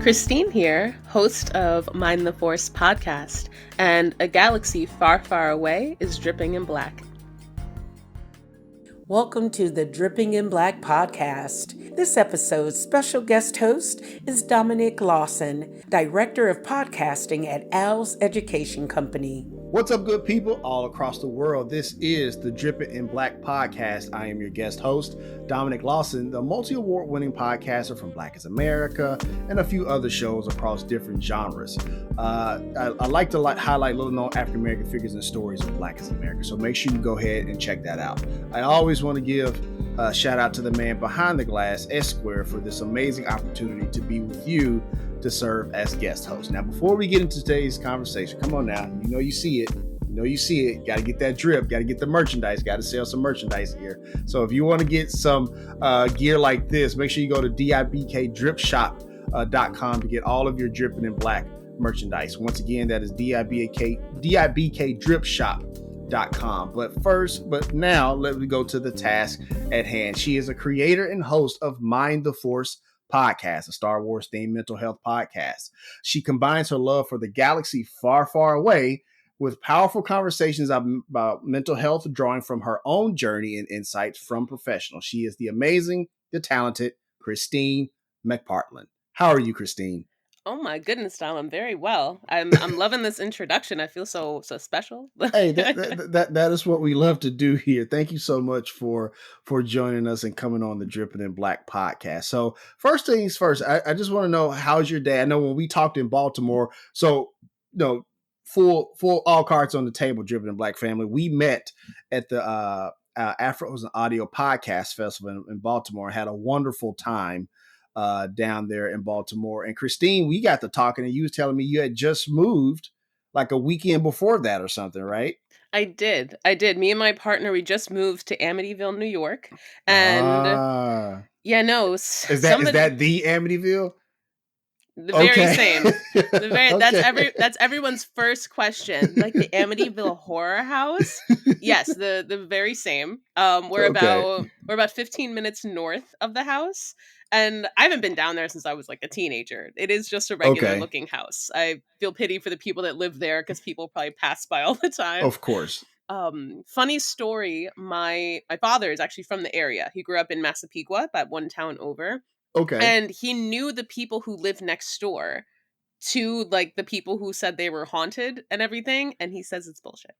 Kristine here, host of Mind the Force podcast, and a galaxy far, far away is dripping in black. Welcome to the Dripping in Black podcast. This episode's special guest host is Dominic Lawson, Director of Podcasting at Al's Education Company. What's up, good people all across the world? This is the Dripping in Black podcast. I am your guest host, Dominic Lawson, the multi-award winning podcaster from Black is America and a few other shows across different genres. I like to highlight little known African American figures and stories of Black is America, so make sure you go ahead and check that out. I always want to give a shout out to the man behind the glass, S-Square, for this amazing opportunity to be with you to serve as guest host. Now, before we get into today's conversation, come on now, you see it. Got to get that drip, got to get the merchandise, got to sell some merchandise here. So if you want to get some gear like this, make sure you go to dibkdripshop.com to get all of your Dripping in Black merchandise. Once again, that is dibkdripshop.com. But now let me go to the task at hand. She is a creator and host of Mind the Force podcast, a Star Wars themed mental health podcast. She combines her love for the galaxy far, far away with powerful conversations about mental health, drawing from her own journey and insights from professionals. She is the amazing, the talented Kristine McPartlin. How are you, Kristine? Oh my goodness, Dom, I'm very well. I'm loving this introduction. I feel so special. Hey, that is what we love to do here. Thank you so much for joining us and coming on the Dripping in Black podcast. So first things first, I just want to know, how's your day? I know when we talked in Baltimore, so full all cards on the table, Dripping in Black family. We met at the Afros and Audio Podcast Festival in Baltimore and had a wonderful time down there in Baltimore. And Kristine, we got to talking, and you was telling me you had just moved like a weekend before that or something, right? I did. Me and my partner, we just moved to Amityville, New York. And is that the Amityville? The very same. Okay. That's everyone's first question. Like the Amityville Horror House. Yes, the very same. We're about 15 minutes north of the house, and I haven't been down there since I was like a teenager. It is just a regular looking house. I feel pity for the people that live there because people probably pass by all the time. Of course. Funny story. My father is actually from the area. He grew up in Massapequa, about one town over. Okay. And he knew the people who lived next door to like the people who said they were haunted and everything. And he says it's bullshit.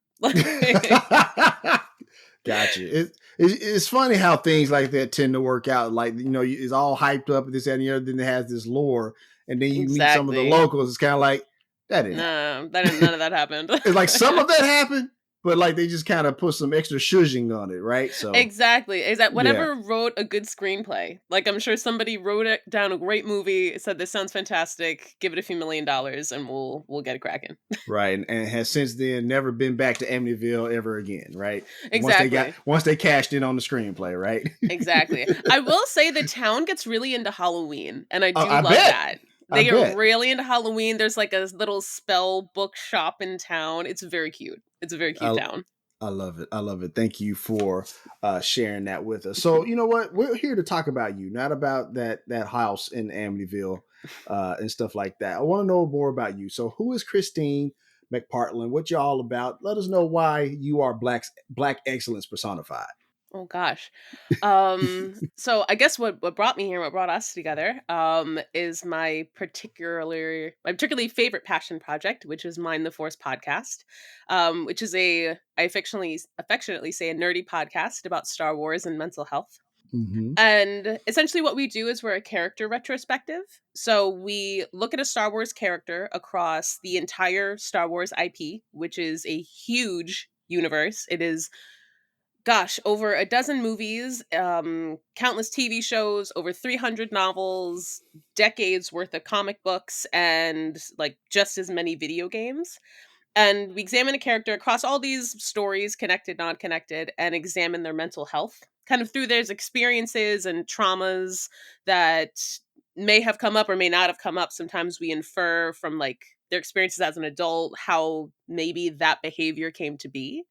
Gotcha. It's funny how things like that tend to work out. Like, it's all hyped up, this, that, and the other. Then it has this lore. And then you meet some of the locals. It's kind of like, that didn't happen. None of that happened. It's like some of that happened, but like they just kind of put some extra shushing on it, right? So exactly. Is that whatever wrote a good screenplay? Like, I'm sure somebody wrote it down, a great movie, said this sounds fantastic, give it a few $1 million, and we'll get it cracking. Right, and has since then never been back to Amityville ever again, right? Exactly. Once they cashed in on the screenplay, right? Exactly. I will say the town gets really into Halloween, and I do love that. They get really into Halloween. There's like a little spell book shop in town. It's very cute. It's a very cute town. I love it. Thank you for sharing that with us. So, you know what? We're here to talk about you, not about that house in Amityville and stuff like that. I want to know more about you. So who is Kristine McPartlin? What you're all about? Let us know why you are Black excellence personified. Oh gosh. So I guess what brought me here, what brought us together, is my particularly favorite passion project, which is Mind the Force podcast, which is I affectionately say a nerdy podcast about Star Wars and mental health. Mm-hmm. And essentially what we do is we're a character retrospective. So we look at a Star Wars character across the entire Star Wars IP, which is a huge universe. It is over a dozen movies, countless TV shows, over 300 novels, decades worth of comic books, and like just as many video games. And we examine a character across all these stories, connected, not connected, and examine their mental health, kind of through their experiences and traumas that may have come up or may not have come up. Sometimes we infer from like their experiences as an adult how maybe that behavior came to be.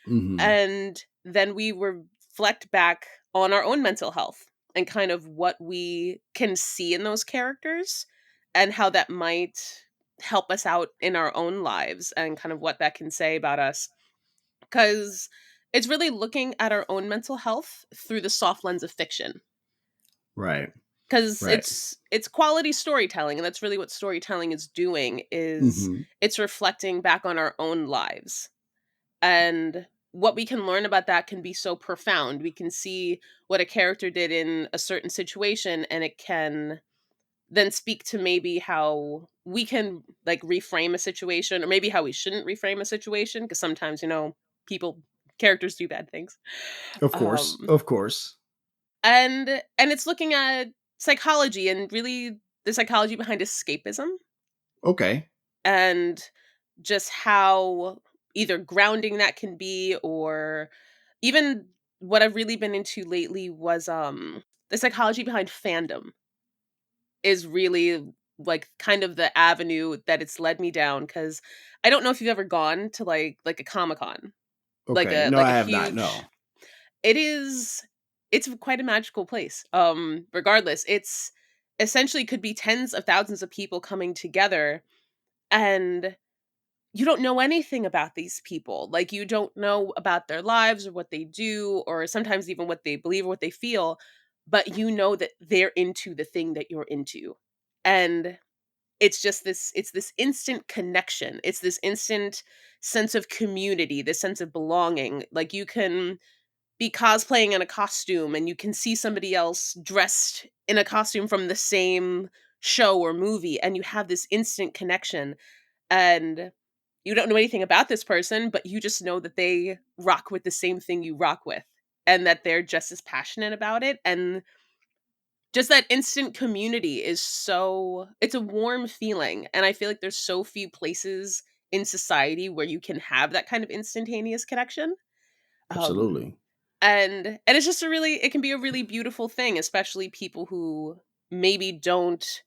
Mm-hmm. And then we reflect back on our own mental health and kind of what we can see in those characters and how that might help us out in our own lives and kind of what that can say about us. Because it's really looking at our own mental health through the soft lens of fiction. Right. Because Right. it's quality storytelling, and that's really what storytelling is doing, is Mm-hmm. it's reflecting back on our own lives. And what we can learn about that can be so profound. We can see what a character did in a certain situation, and it can then speak to maybe how we can like reframe a situation, or maybe how we shouldn't reframe a situation, because sometimes, people characters do bad things. Of course. Um Of course. and it's looking at psychology, and really the psychology behind escapism, Okay. and just how either grounding that can be, or even what I've really been into lately was the psychology behind fandom is really like kind of the avenue that it's led me down. Because I don't know if you've ever gone to like a Comic-Con, like Okay. a No, like I a have not. huge. No. It is it's quite a magical place. Regardless, it's essentially could be tens of thousands of people coming together, and you don't know anything about these people. Like, you don't know about their lives or what they do, or sometimes even what they believe or what they feel, but you know that they're into the thing that you're into. And it's this instant connection. It's this instant sense of community, this sense of belonging. Like, you can be cosplaying in a costume and you can see somebody else dressed in a costume from the same show or movie, and you have this instant connection. And you don't know anything about this person, but you just know that they rock with the same thing you rock with, and that they're just as passionate about it. And just that instant community is it's a warm feeling. And I feel like there's so few places in society where you can have that kind of instantaneous connection. Um Absolutely. and it's just it can be a really beautiful thing, especially people who maybe don't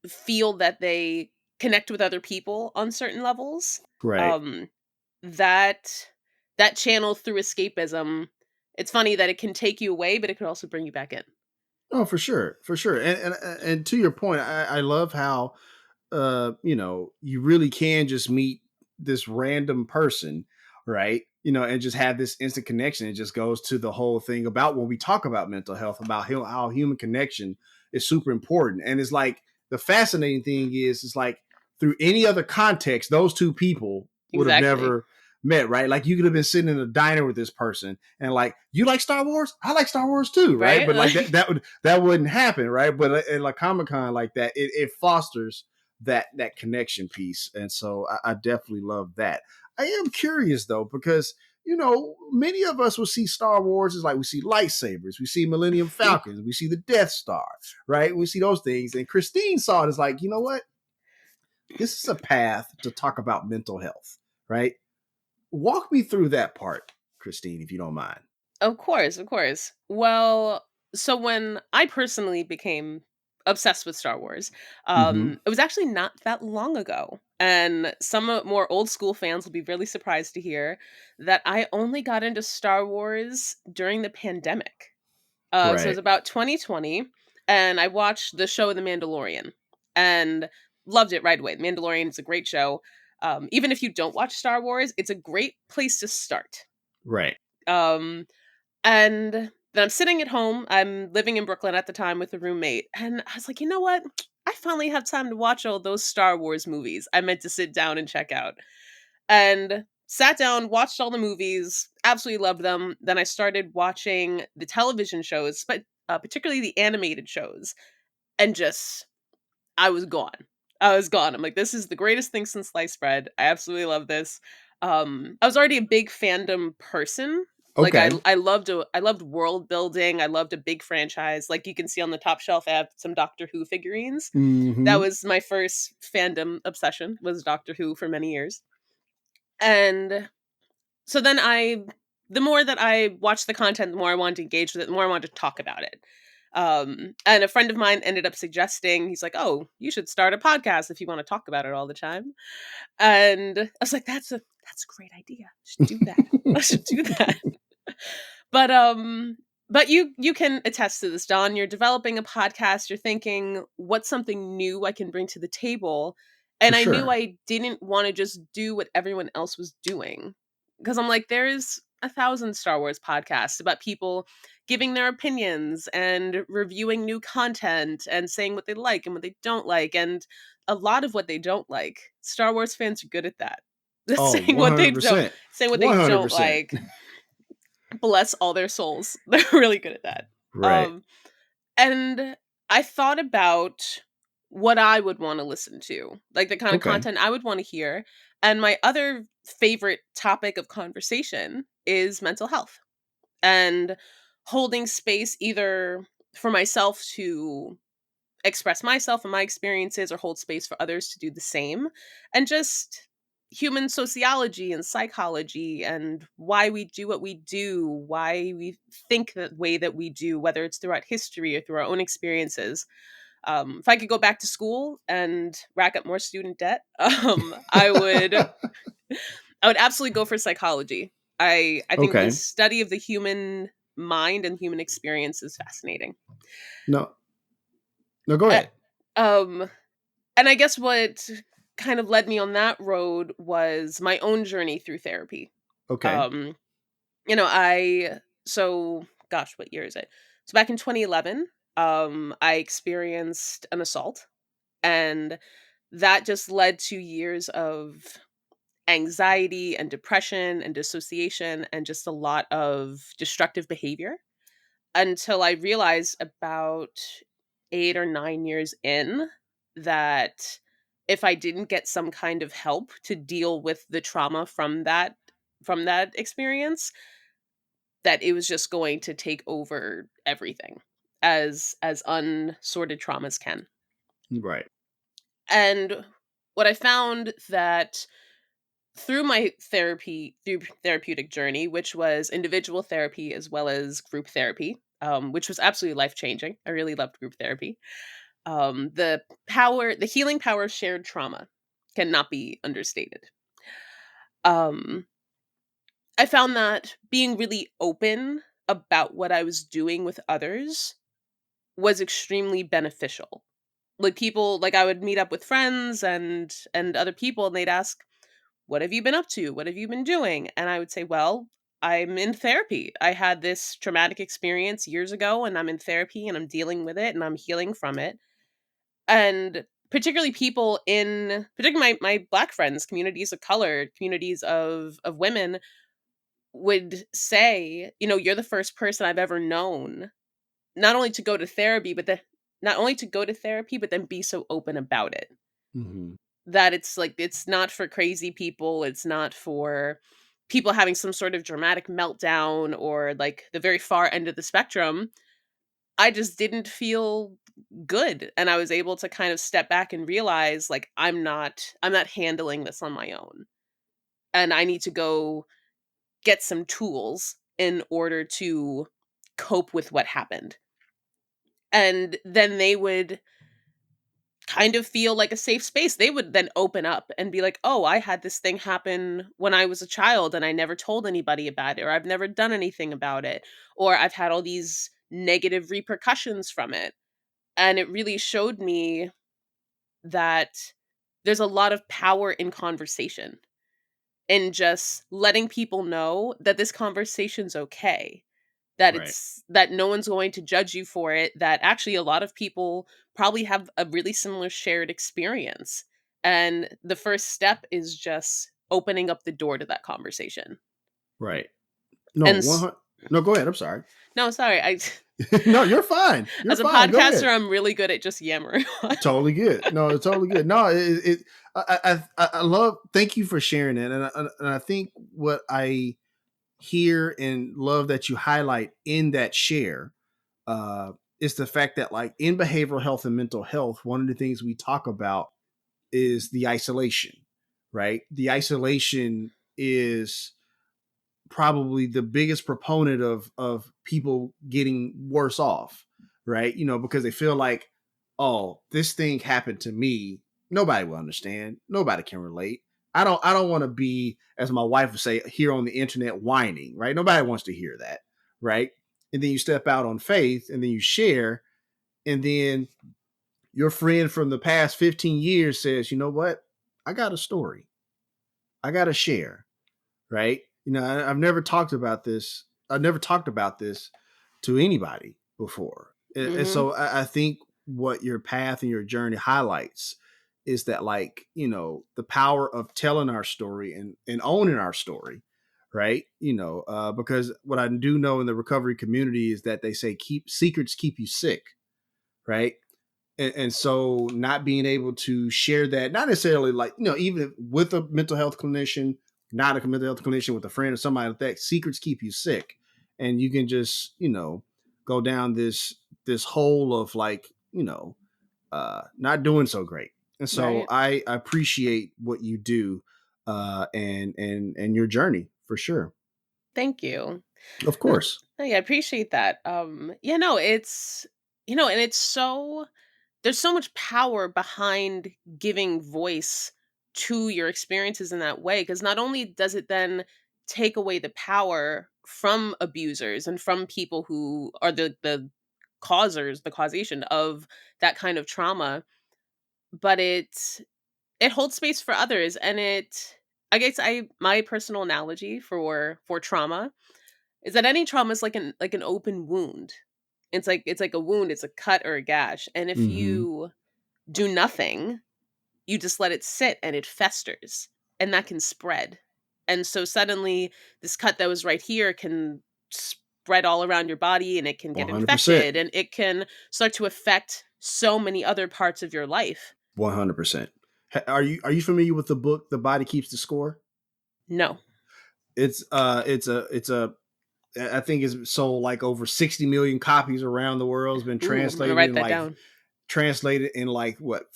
feel that they connect with other people on certain levels. Right. um that that channel through escapism, it's funny that it can take you away, but it could also bring you back in. Oh, for sure. For sure. And to your point, I love how you really can just meet this random person, right? And just have this instant connection. It just goes to the whole thing about when we talk about mental health, about how human connection is super important. And it's like the fascinating thing is, it's like through any other context, those two people would have Exactly. never met, right? Like you could have been sitting in a diner with this person and like, you like Star Wars? I like Star Wars too, right? Right. But like Like, that wouldn't happen, right? But in like Comic-Con like that, it fosters that connection piece. And so I definitely love that. I am curious though, because many of us will see Star Wars as like we see lightsabers, we see Millennium Falcons, we see the Death Star, right? We see those things. And Kristine saw it as like, you know what? This is a path to talk about mental health, right? Walk me through that part, Kristine, if you don't mind. of course, of course. Well, so when I personally became obsessed with Star Wars, Mm-hmm. it was actually not that long ago. And some more old school fans will be really surprised to hear that I only got into Star Wars during the pandemic. So it was Right. about 2020, and I watched the show The Mandalorian and loved it right away. The Mandalorian is a great show. Even if you don't watch Star Wars, it's a great place to start. Right. Um, and then I'm sitting at home. I'm living in Brooklyn at the time with a roommate. And I was like, you know what? I finally have time to watch all those Star Wars movies I meant to sit down and check out. And sat down, watched all the movies, absolutely loved them. Then I started watching the television shows, but particularly the animated shows. And just, I was gone. I was gone. I'm like, this is the greatest thing since sliced bread. I absolutely love this. I was already a big fandom person. Like, Okay. I loved world building. I loved a big franchise. Like, you can see on the top shelf, I have some Doctor Who figurines. That Mm-hmm. was my first fandom obsession, was Doctor Who for many years. And so then the more that I watched the content, the more I wanted to engage with it, the more I wanted to talk about it. And a friend of mine ended up suggesting, he's like, "Oh, you should start a podcast if you want to talk about it all the time." And I was like, that's a great idea. I should do that. I should do that. But But you can attest to this, Don. You're developing a podcast, you're thinking, what's something new I can bring to the table? For And I knew sure. I didn't want to just do what everyone else was doing. Because I'm like, there's 1,000 Star Wars podcasts about people giving their opinions and reviewing new content and saying what they like and what they don't like. And a lot of what they don't like, Star Wars fans are good at that. Oh, saying what they don't 100%. saying what they don't 100%. like. Bless all their souls. They're really good at that. Right. Um, and I thought about what I would want to listen to, like the kind of Okay. content I would want to hear. And my other favorite topic of conversation is mental health and holding space either for myself to express myself and my experiences or hold space for others to do the same, and just human sociology and psychology and why we do what we do, why we think the way that we do, whether it's throughout history or through our own experiences. If I could go back to school and rack up more student debt, I would absolutely go for psychology. I think the Okay. study of the human mind and human experience is fascinating. No. No, go Uh, ahead. um and I guess what kind of led me on that road was my own journey through therapy. Okay. Um, I so gosh, what year is it? So back in 2011, I experienced an assault, and that just led to years of anxiety and depression and dissociation and just a lot of destructive behavior until I realized about 8 or 9 years in that if I didn't get some kind of help to deal with the trauma from that experience, that it was just going to take over everything, as unsorted traumas can. Right. And what I found that through therapeutic journey, which was individual therapy as well as group therapy, which was absolutely life changing. I really loved group therapy. The healing power of shared trauma cannot be understated. Um, I found that being really open about what I was doing with others was extremely beneficial. Like I would meet up with friends and other people, and they'd ask, what have you been up to? What have you been doing? And I would say, well, I'm in therapy. I had this traumatic experience years ago, and I'm in therapy and I'm dealing with it and I'm healing from it. And particularly particularly my black friends, communities of color, communities of women would say, you're the first person I've ever known not only to go to therapy, not only to go to therapy, but then be so open about it. Hmm. That it's like it's not for crazy people, it's not for people having some sort of dramatic meltdown or like the very far end of the spectrum. I just didn't feel good, and I was able to kind of step back and realize like I'm not handling this on my own, and I need to go get some tools in order to cope with what happened. And then they would kind of feel like a safe space. They would then open up and be like, "Oh, I had this thing happen when I was a child and I never told anybody about it, or I've never done anything about it, or I've had all these negative repercussions from it." And it really showed me that there's a lot of power in conversation, in just letting people know that this conversation's okay, Right. that no one's going to judge you for it, that actually a lot of people probably have a really similar shared experience. And the first step is just opening up the door to that conversation. Right. No, And 100. No, go ahead. I'm sorry. no, sorry, I No, you're fine. You're as a fine. Go podcaster, ahead. I'm really good at just yammering on. Totally good. No, it's totally good. No, I love. Thank you for sharing it, and I think what I hear and love that you highlight in that share uh, is the fact that, like, in behavioral health and mental health, one of the things we talk about is the isolation. Right, the isolation is probably the biggest proponent of people getting worse off, right? Because they feel like, oh, this thing happened to me, nobody will understand, nobody can relate. I don't want to be, as my wife would say, here on the internet whining, right? Nobody wants to hear that, right? and then you step out on faith, and then you share, and then your friend from the past 15 years says, you know what? I got a story. I got to share, right? I've never talked about this. I've never talked about this to anybody before. And Mm-hmm. so I think what your path and your journey highlights is that, like, the power of telling our story and owning our story, right? Because what I do know in the recovery community is that they say keep secrets keep you sick, right? And so not being able to share that, not necessarily like, even with a mental health clinician, not a mental health clinician, with a friend or somebody like that, secrets keep you sick. And you can just, go down this hole of, like, not doing so great. And so Right. I appreciate what you do, and your journey for sure. Thank you. Of No, course. I appreciate that. Yeah, no, it's and it's so there's so much power behind giving voice to your experiences in that way, because not only does it then take away the power from abusers and from people who are the causers, the causation of that kind of trauma, but it holds space for others. And I guess I my personal analogy for trauma is that any trauma is like an open wound. It's like a wound, it's a cut or a gash. And if Hmm. you do nothing, you just let it sit and it festers, and that can spread. And so suddenly this cut that was right here can spread all around your body, and it can get 100%. infected, and it can start to affect so many other parts of your life. 100%. Are you familiar with the book The Body Keeps the Score? No. It's a I think it's sold like over 60 million copies around the world. It's been Ooh, I'm gonna write that down. translated in like what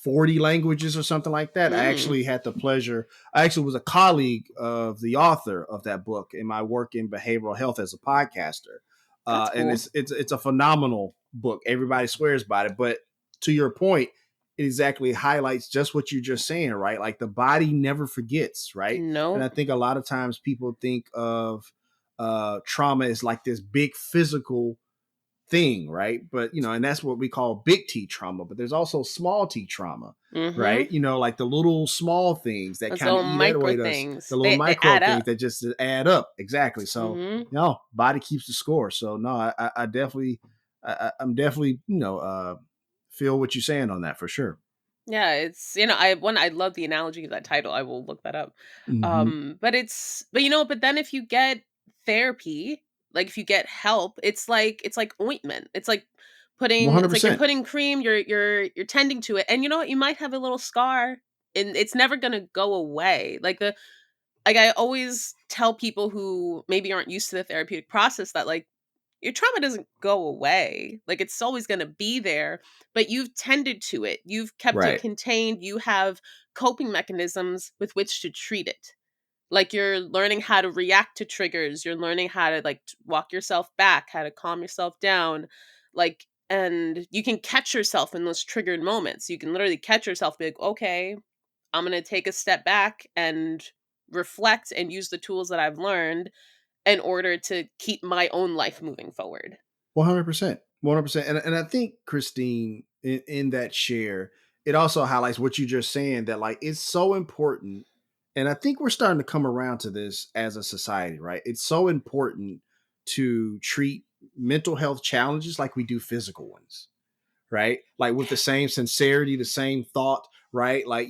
40 languages or something like that. Mm, I actually was a colleague of the author of that book in my work in behavioral health as a podcaster. that's And cool. it's a phenomenal book. Everybody swears by it, but to your point, it exactly highlights just what you're just saying, right? Like, the body never forgets, right? And I No. think a lot of times people think of trauma as like this big physical thing, right? But and that's what we call big T trauma, but there's also small T trauma, Mhm. right? Like the little small things that Those kind of little eat at micro away at us, the things. little They micro add things up. that just add up. Exactly. So, Mhm. body keeps the score. So no, I definitely, I'm definitely, feel what you're saying on that for sure. Yeah, it's I love the analogy of that title. I will look that up. Hmm. But then if you get therapy, like if you get help, it's like ointment. It's like you're 100%. putting cream, you're tending to it. And you know what? You might have a little scar and it's never going to go away. Like I always tell people who maybe aren't used to the therapeutic process that like your trauma doesn't go away. Like it's always going to be there, but you've tended to it. You've kept it Right. contained. You have coping mechanisms with which to treat it. Like you're learning how to react to triggers. You're learning how to walk yourself back, how to calm yourself down. And you can catch yourself in those triggered moments. You can literally catch yourself, be like, okay, I'm going to take a step back and reflect and use the tools that I've learned in order to keep my own life moving forward. 100%. 100%. And I think, Kristine, in that share, it also highlights what you're just saying, that like it's so important. And I think we're starting to come around to this as a society, right? It's so important to treat mental health challenges like we do physical ones, right? Like with the same sincerity, the same thought, right? Like,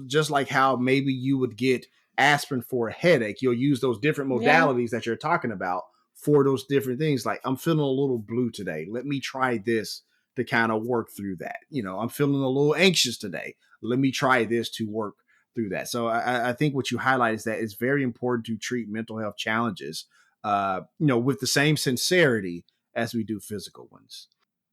just like how maybe you would get aspirin for a headache, you'll use those different Yeah. modalities that you're talking about for those different things. Like, I'm feeling a little blue today. Let me try this to kind of work through that. I'm feeling a little anxious today. Let me try this to work through that. So I think what you highlight is that it's very important to treat mental health challenges, with the same sincerity as we do physical ones.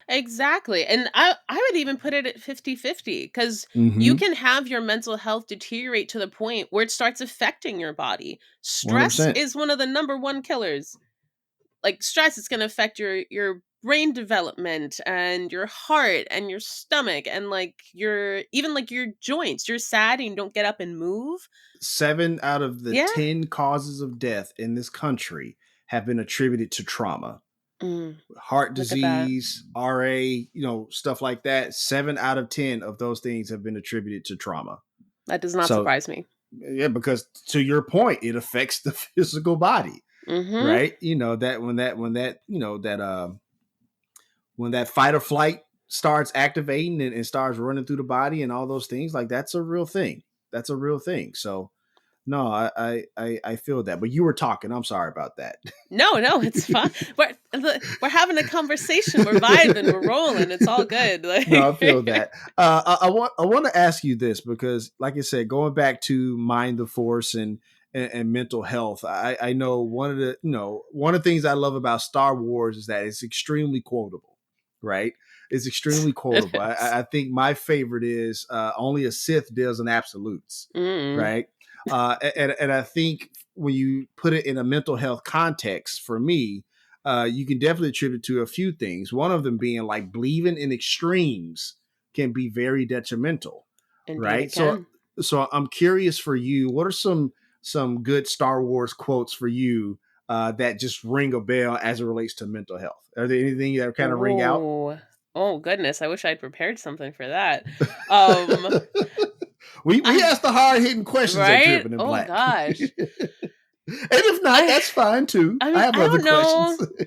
Exactly. And I would even put it at 50-50 cuz you Mm-hmm. can have your mental health deteriorate to the point where it starts affecting your body. Stress 100%. is one of the number one killers. Like stress is going to affect your brain development and your heart and your stomach and your joints. You're sad and you don't get up and move. 7 out of the Yeah. 10 causes of death in this country have been attributed to trauma. heart Look at that. disease, RA, stuff like that. 7 out of 10 of those things have been attributed to trauma. That does not So, surprise me. yeah, because to your point, it affects the physical body, Mm-hmm. right? When that fight or flight starts activating and starts running through the body and all those things, like that's a real thing. That's a real thing. So no, I feel that. But you were talking. I'm sorry about that. No, it's fine. We're having a conversation. We're vibing. We're rolling. It's all good. No, I feel that. I want to ask you this because, like I said, going back to Mind the Force and mental health, I know one of the things I love about Star Wars is that it's extremely quotable, right? It's extremely It quotable. is. I think my favorite is only a Sith deals in absolutes, Mm. right? And I think when you put it in a mental health context, for me, you can definitely attribute to a few things. One of them being like believing in extremes can be very detrimental, Indeed, right? it So, can. so I'm curious for you. What are some good Star Wars quotes for you that just ring a bell as it relates to mental health? Are there anything that kind of ring out? Oh goodness! I wish I'd prepared something for that. Um, we I ask the hard hitting questions at right? Dripping in Oh Black. gosh. And if not, I that's fine too. I I mean, have I other don't questions. know.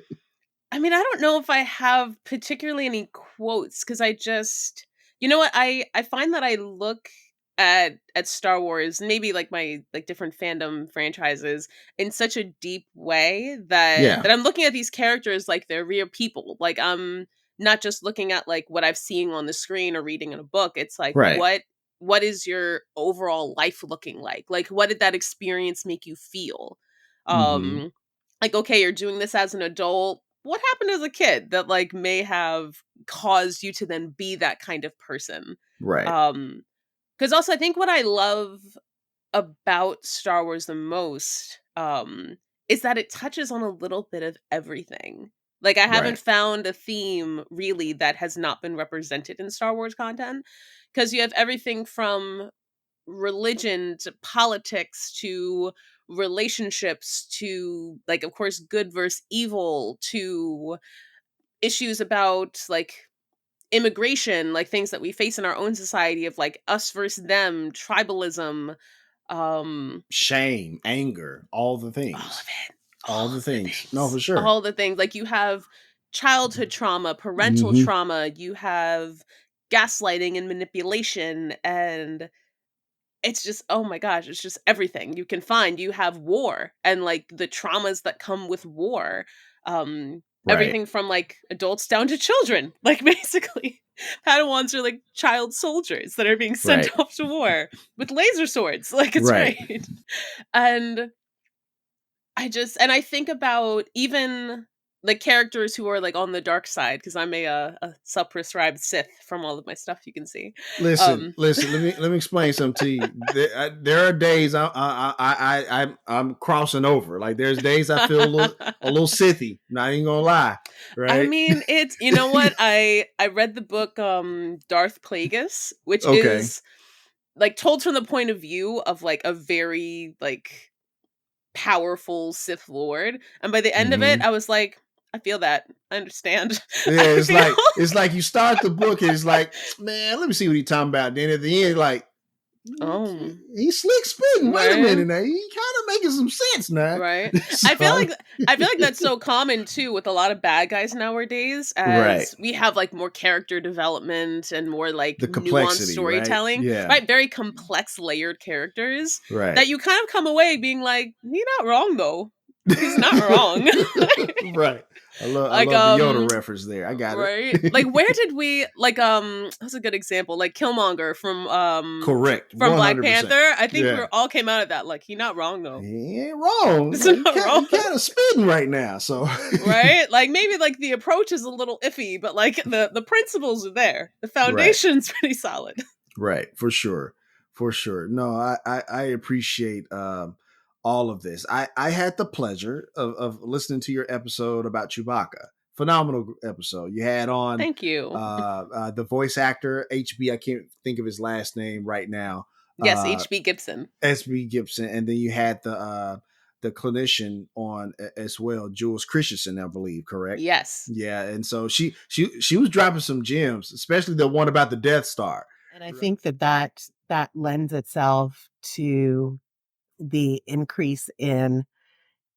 I don't know if I have particularly any quotes because I just, you know what, I find that I look at Star Wars, maybe like my like different fandom franchises in such a deep way that Yeah, I'm looking at these characters like they're real people. Like I'm not just looking at like what I've seen on the screen or reading in a book. It's like right. what is your overall life looking like? Like what did that experience make you feel? Hmm. Um like okay, you're doing this as an adult. What happened as a kid that like may have caused you to then be that kind of person? Right, um because also I think what I love about Star Wars the most is that it touches on a little bit of everything. Like I haven't right, found a theme really that has not been represented in Star Wars content, because you have everything from religion to politics to relationships to like of course good versus evil to issues about like immigration, like things that we face in our own society of like us versus them, tribalism, um shame, anger, all the all of things. it. All All the of the things. No, things. for sure. All the things. Like you have childhood trauma, parental Hmm. trauma, you have gaslighting and manipulation, and it's just oh my gosh, it's just everything you can find. You have war and like the traumas that come with war. Right, Everything from like adults down to children. Like basically Padawans are like child soldiers that are being sent right, off to war with laser swords. Like it's right. great. And I think about even the characters who are like on the dark side because I'm a self-prescribed Sith from all of my stuff you can see. Listen, Um listen. Let me explain something to you. There are days I'm crossing over. Like there's days I feel a little sithy. Not even gonna lie, I right? mean, it's you know what? I read the book Darth Plagueis, which Okay. is like told from the point of view of like a very like powerful Sith Lord. And by the end of it, Hmm. I was like, I feel that. I understand. Yeah, I it's feel like it's like you start the book and it's like, man, let me see what he's talking about. Then at the end, like oh, he's slick spitting. Wait a right. minute now, he kind of making some sense now. Right. So, I feel like that's so common too with a lot of bad guys nowadays right, as we have like more character development and more like the nuanced complexity, right? storytelling, Yeah, right? Very complex layered characters right. that you kind of come away being like, he's not wrong though. He's not wrong. Right. I like love the Yoda reference there. I got right? Like it. where did we like that's a good example. Like Killmonger Correct. from Black 100%. Panther. I think we Yeah. were all came out of that like he not wrong though. He ain't wrong. It's Like, not wrong. he kind of spitting right now. So Right? Like maybe like the approach is a little iffy, but like the principles are there. The right. foundation's pretty solid. Right. For sure. For sure. No, I appreciate all of this. I had the pleasure of listening to your episode about Chewbacca. Phenomenal episode. You had on Thank you. the voice actor HB. I can't think of his last name right now. Yes, Uh, HB Gibson. SB Gibson, and then you had the clinician on as well, Jules Christensen, I believe, correct? Yes. Yeah, and so she was dropping some gems, especially the one about the Death Star. And I think that lends itself to the increase in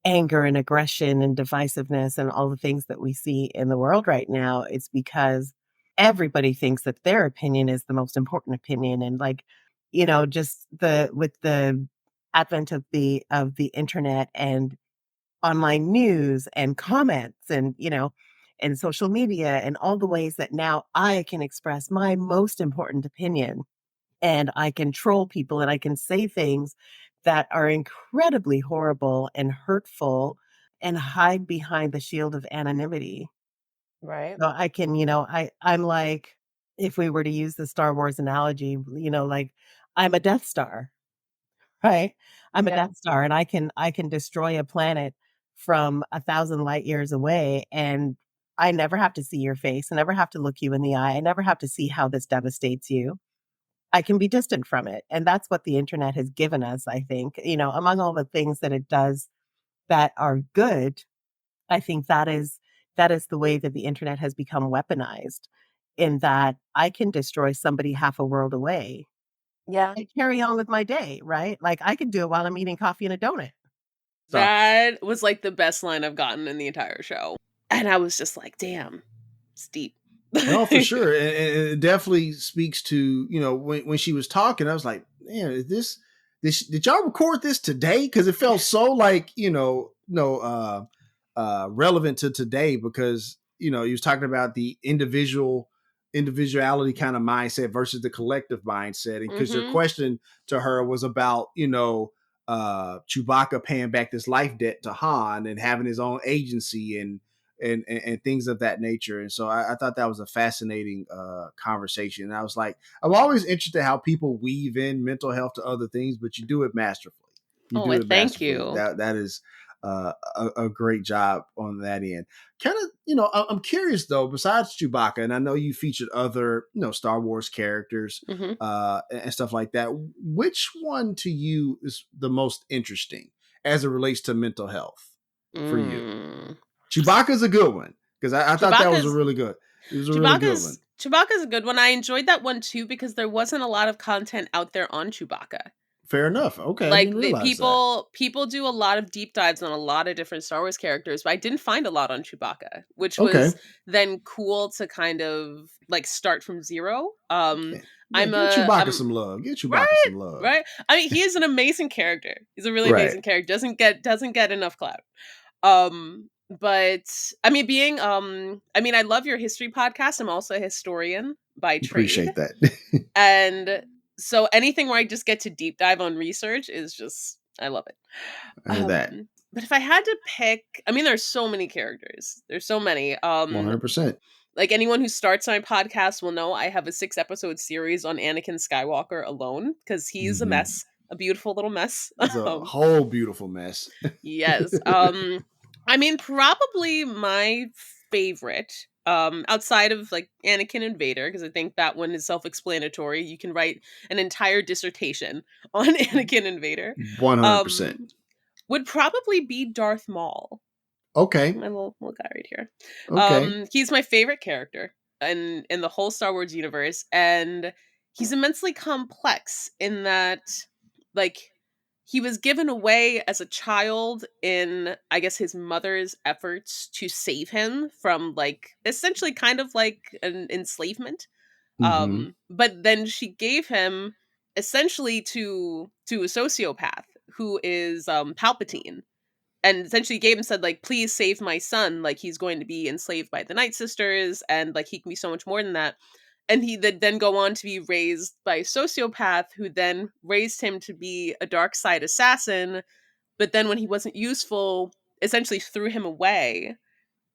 anger and aggression and divisiveness and all the things that we see in the world right now. It's because everybody thinks that their opinion is the most important opinion. And like, just with the advent of the internet and online news and comments and social media and all the ways that now I can express my most important opinion and I can troll people and I can say things that are incredibly horrible and hurtful and hide behind the shield of anonymity. Right. So I can, I'm like, if we were to use the Star Wars analogy, like I'm a Death Star, right? I'm a Yeah. Death Star and I can destroy a planet from 1,000 light years away and I never have to see your face. I never have to look you in the eye. I never have to see how this devastates you. I can be distant from it. And that's what the internet has given us, I think. Among all the things that it does that are good, I think that is the way that the internet has become weaponized in that I can destroy somebody half a world away Yeah. and carry on with my day, right? Like I can do it while I'm eating coffee and a donut. That was like the best line I've gotten in the entire show. And I was just like, damn, it's deep. No, for sure, and it definitely speaks to when she was talking. I was like, man, is this did y'all record this today? Because it felt so like no relevant to today because he was talking about the individuality kind of mindset versus the collective mindset, and because your Mm-hmm. question to her was about Chewbacca paying back this life debt to Han and having his own agency and things of that nature. And so I thought that was a fascinating conversation. And I was like, I'm always interested how people weave in mental health to other things, but you do it masterfully. You Oh, do I it thank masterfully. you. That is a great job on that end. Kind of, I'm curious though, besides Chewbacca, and I know you featured other, Star Wars characters Mm-hmm. and stuff like that. Which one to you is the most interesting as it relates to mental health for you? Mm. Chewbacca's a good one because I thought that was a Chewbacca's really good. It was a really good one. Chewbacca's a good one. I enjoyed that one too because there wasn't a lot of content out there on Chewbacca. Fair enough. Okay, I Like didn't the realize that. people do a lot of deep dives on a lot of different Star Wars characters, but I didn't find a lot on Chewbacca, which Okay, was then cool to kind of like start from zero. yeah, yeah. Give Chewbacca I'm some love. Give Chewbacca right, some love. right. I mean, he is an amazing character. He's a really Right. amazing character. Doesn't get enough clout. But I mean, I mean, I love your history podcast. I'm also a historian by trade. Appreciate that. And so anything where I just get to deep dive on research is just, I love it. I hear that. But if I had to pick, I mean, there's so many characters. There's so many. 100%. Like anyone who starts my podcast will know I have a 6-episode series on Anakin Skywalker alone because he's a Mm-hmm. mess, a beautiful little mess. It's a whole beautiful mess. Yes. I mean, probably my favorite, outside of like Anakin and Vader, because I think that one is self-explanatory. You can write an entire dissertation on Anakin and Vader. 100%. Um, would probably be Darth Maul. Okay. My little guy right here. Okay. He's my favorite character in the whole Star Wars universe, and he's immensely complex in that, like, he was given away as a child in, I guess, his mother's efforts to save him from, like, essentially kind of like an enslavement. Mm-hmm. But then she gave him essentially to a sociopath who is Palpatine, and essentially gave him said like, please save my son, like he's going to be enslaved by the Night Sisters and like he can be so much more than that. And he then go on to be raised by a sociopath who then raised him to be a dark side assassin, but then when he wasn't useful essentially threw him away.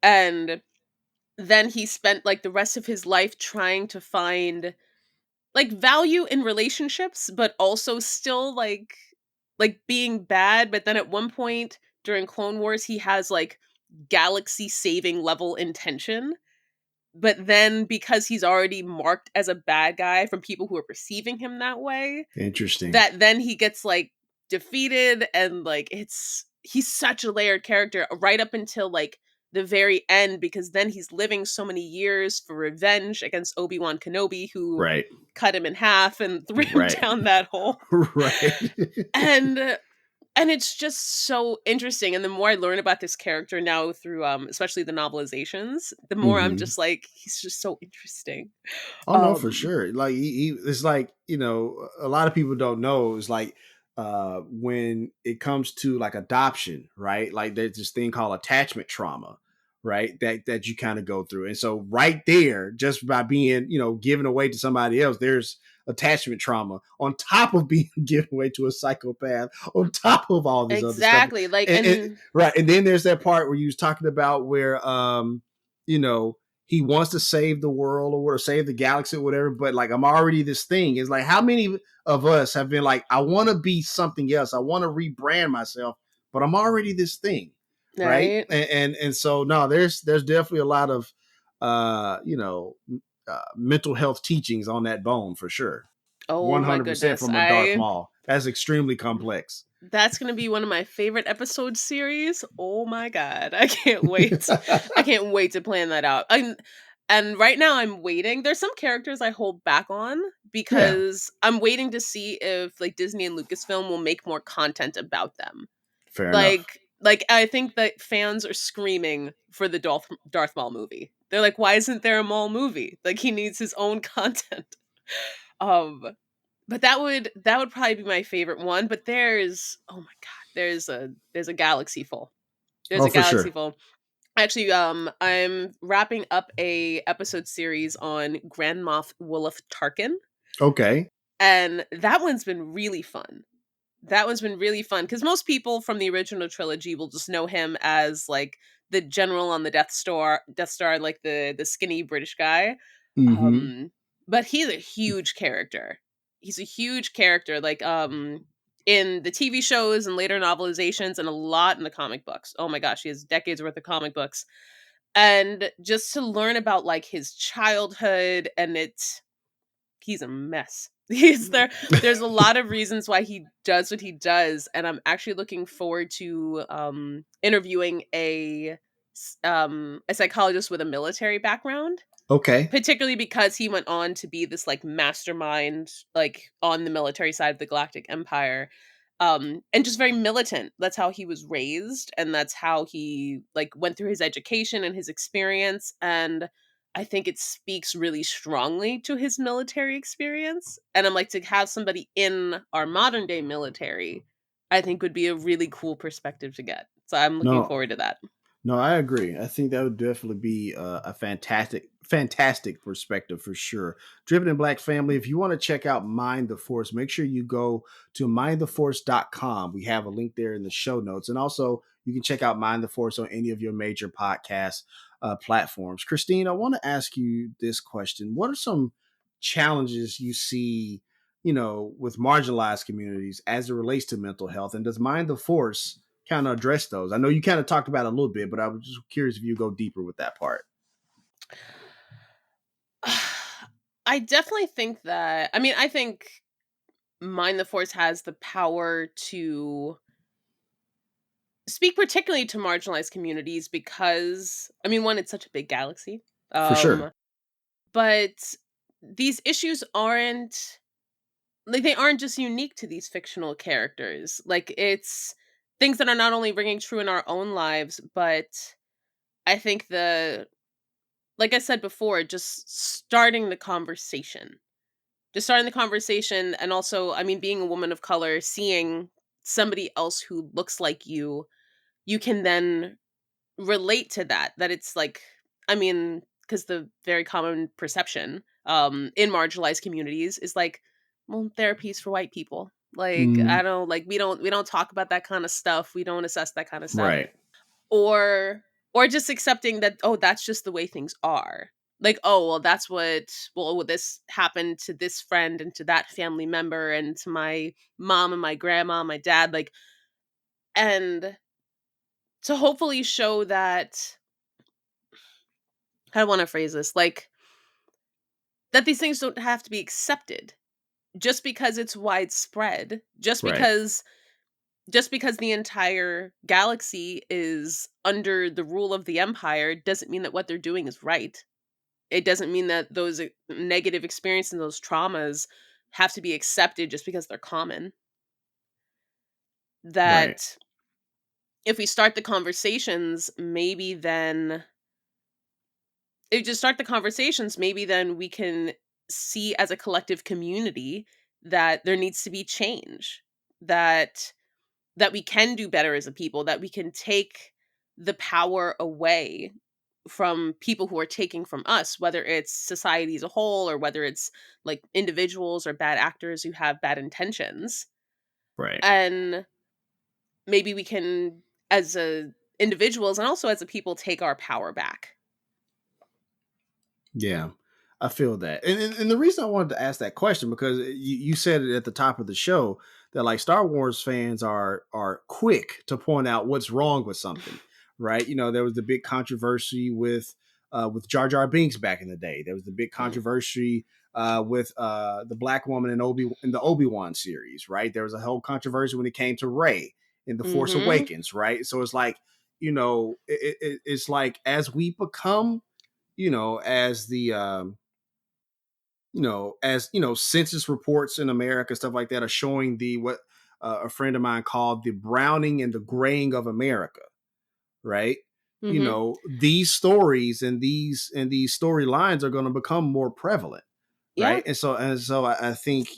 And then he spent like the rest of his life trying to find like value in relationships, but also still like being bad. But then at one point during Clone Wars, he has like galaxy saving level intention. But then because he's already marked as a bad guy from people who are perceiving him that way, Interesting. that then he gets like defeated, and like he's such a layered character right up until like the very end, because then he's living so many years for revenge against Obi-Wan Kenobi, who Right. cut him in half and threw him Right. down that hole. Right. And and it's just so interesting. And the more I learn about this character now through especially the novelizations, the more I'm Mhm. just like, he's just so interesting. Oh no, for Um sure. Like it's like, a lot of people don't know is like when it comes to like adoption, right? Like there's this thing called attachment trauma, right? That you kind of go through. And so right there, just by being, given away to somebody else, there's attachment trauma on top of being given away to a psychopath, on top of all this other stuff. exactly. Like, And and right. And then there's that part where you was talking about where you know, he wants to save the world or save the galaxy or whatever, but like I'm already this thing. It's like how many of us have been like, I want to be something else. I want to rebrand myself, but I'm already this thing. Right. right. And so no, there's definitely a lot of uh, you know, mental health teachings on that bone for sure. Oh my 100% goodness. from a Darth Maul. That's extremely complex. That's going to be one of my favorite episode series. Oh my god. I can't wait. I can't wait to plan that out. And right now I'm waiting. There's some characters I hold back on Yeah, because I'm waiting to see if like Disney and Lucasfilm will make more content about them. fair enough. Like I think that fans are screaming for the Darth Maul movie. They're like, why isn't there a Maul movie? Like he needs his own content. Um but that would probably be my favorite one. But there's, oh my god, there's a galaxy full. There's Oh, a for galaxy sure. full. Actually, I'm wrapping up a episode series on Grand Moff Wolof Tarkin, Okay. and that one's been really fun. That one's been really fun because most people from the original trilogy will just know him as like the general on the Death Star, like the skinny British guy. Mm-hmm. Um, but he's a huge character. He's a huge character, like in the TV shows and later novelizations, and a lot in the comic books. Oh my gosh, he has decades worth of comic books, and just to learn about like his childhood, and he's a mess. There's a lot of reasons why he does what he does, and I'm actually looking forward to interviewing a psychologist with a military background, Okay. particularly because he went on to be this like mastermind like on the military side of the Galactic Empire, and just very militant. That's how he was raised, and that's how he like went through his education and his experience. And I think it speaks really strongly to his military experience, and I'm like, to have somebody in our modern day military, I think would be a really cool perspective to get. So I'm looking No, forward to that. no, I agree. I think that would definitely be a fantastic perspective for sure. Driven in Black family, if you want to check out Mind the Force, make sure you go to mindtheforce.com. We have a link there in the show notes. And also, you can check out Mind the Force on any of your major podcast platforms. Kristine, I want to ask you this question. What are some challenges you see, with marginalized communities as it relates to mental health? And does Mind the Force kind of address those? I know you kind of talked about it a little bit, but I was just curious if you go deeper with that part. I definitely think that, I mean, I think Mind the Force has the power to speak particularly to marginalized communities because, I mean, one, it's such a big galaxy. For sure. Um, but these issues aren't like, they aren't just unique to these fictional characters. Like, it's things that are not only ringing true in our own lives, but I think like I said before, just starting the conversation. And also, I mean, being a woman of color, seeing somebody else who looks like you can then relate to that it's like, I mean, because the very common perception in marginalized communities is like, well, therapy's for white people. Like, Mm, I don't like, we don't talk about that kind of stuff, we don't assess that kind of stuff. right. Or just accepting that, oh, that's just the way things are. Like, oh, well, this happened to this friend and to that family member and to my mom and my grandma, my dad, like, and to hopefully show that, how do I want to phrase this? Like, that these things don't have to be accepted just because it's widespread, just Right. because just because the entire galaxy is under the rule of the Empire doesn't mean that what they're doing is right. It doesn't mean that those negative experiences and those traumas have to be accepted just because they're common. Right. That if we start the conversations, maybe then if you just start the conversations, maybe then we can see as a collective community that there needs to be change. That we can do better as a people, that we can take the power away from people who are taking from us, whether it's society as a whole or whether it's like individuals or bad actors who have bad intentions. Right. And maybe we can, as individuals and also as a people, take our power back. Yeah, I feel that. And the reason I wanted to ask that question, because you said it at the top of the show that like Star Wars fans are quick to point out what's wrong with something, right? There was the big controversy with Jar Jar Binks back in the day. There was the big Mm. controversy with the black woman in the Obi-Wan series, right? There was a whole controversy when it came to Rey in The Force Mhm. Awakens, right? So it's like, it's like as we become, as the as census reports in America, stuff like that are showing the what a friend of mine called the browning and the graying of America, right? Mhm. These stories and these storylines are going to become more prevalent, Yeah. right? And so I think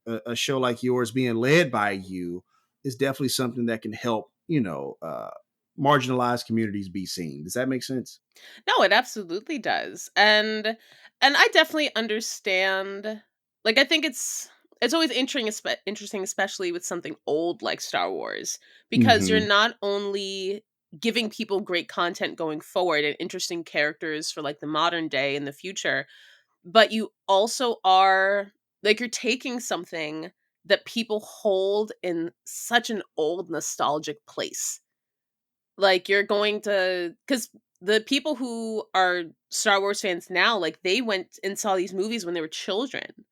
a show like yours being led by you is definitely something that can help marginalized communities be seen. Does that make sense? No, it absolutely does. And I definitely understand, like I think it's always interesting especially with something old like Star Wars, because you're Hmm. not only giving people great content going forward and interesting characters for like the modern day and the future, but you also are like you're taking something that people hold in such an old nostalgic place. Like, you're going to, because the people who are Star Wars fans now, like, they went and saw these movies when they were children.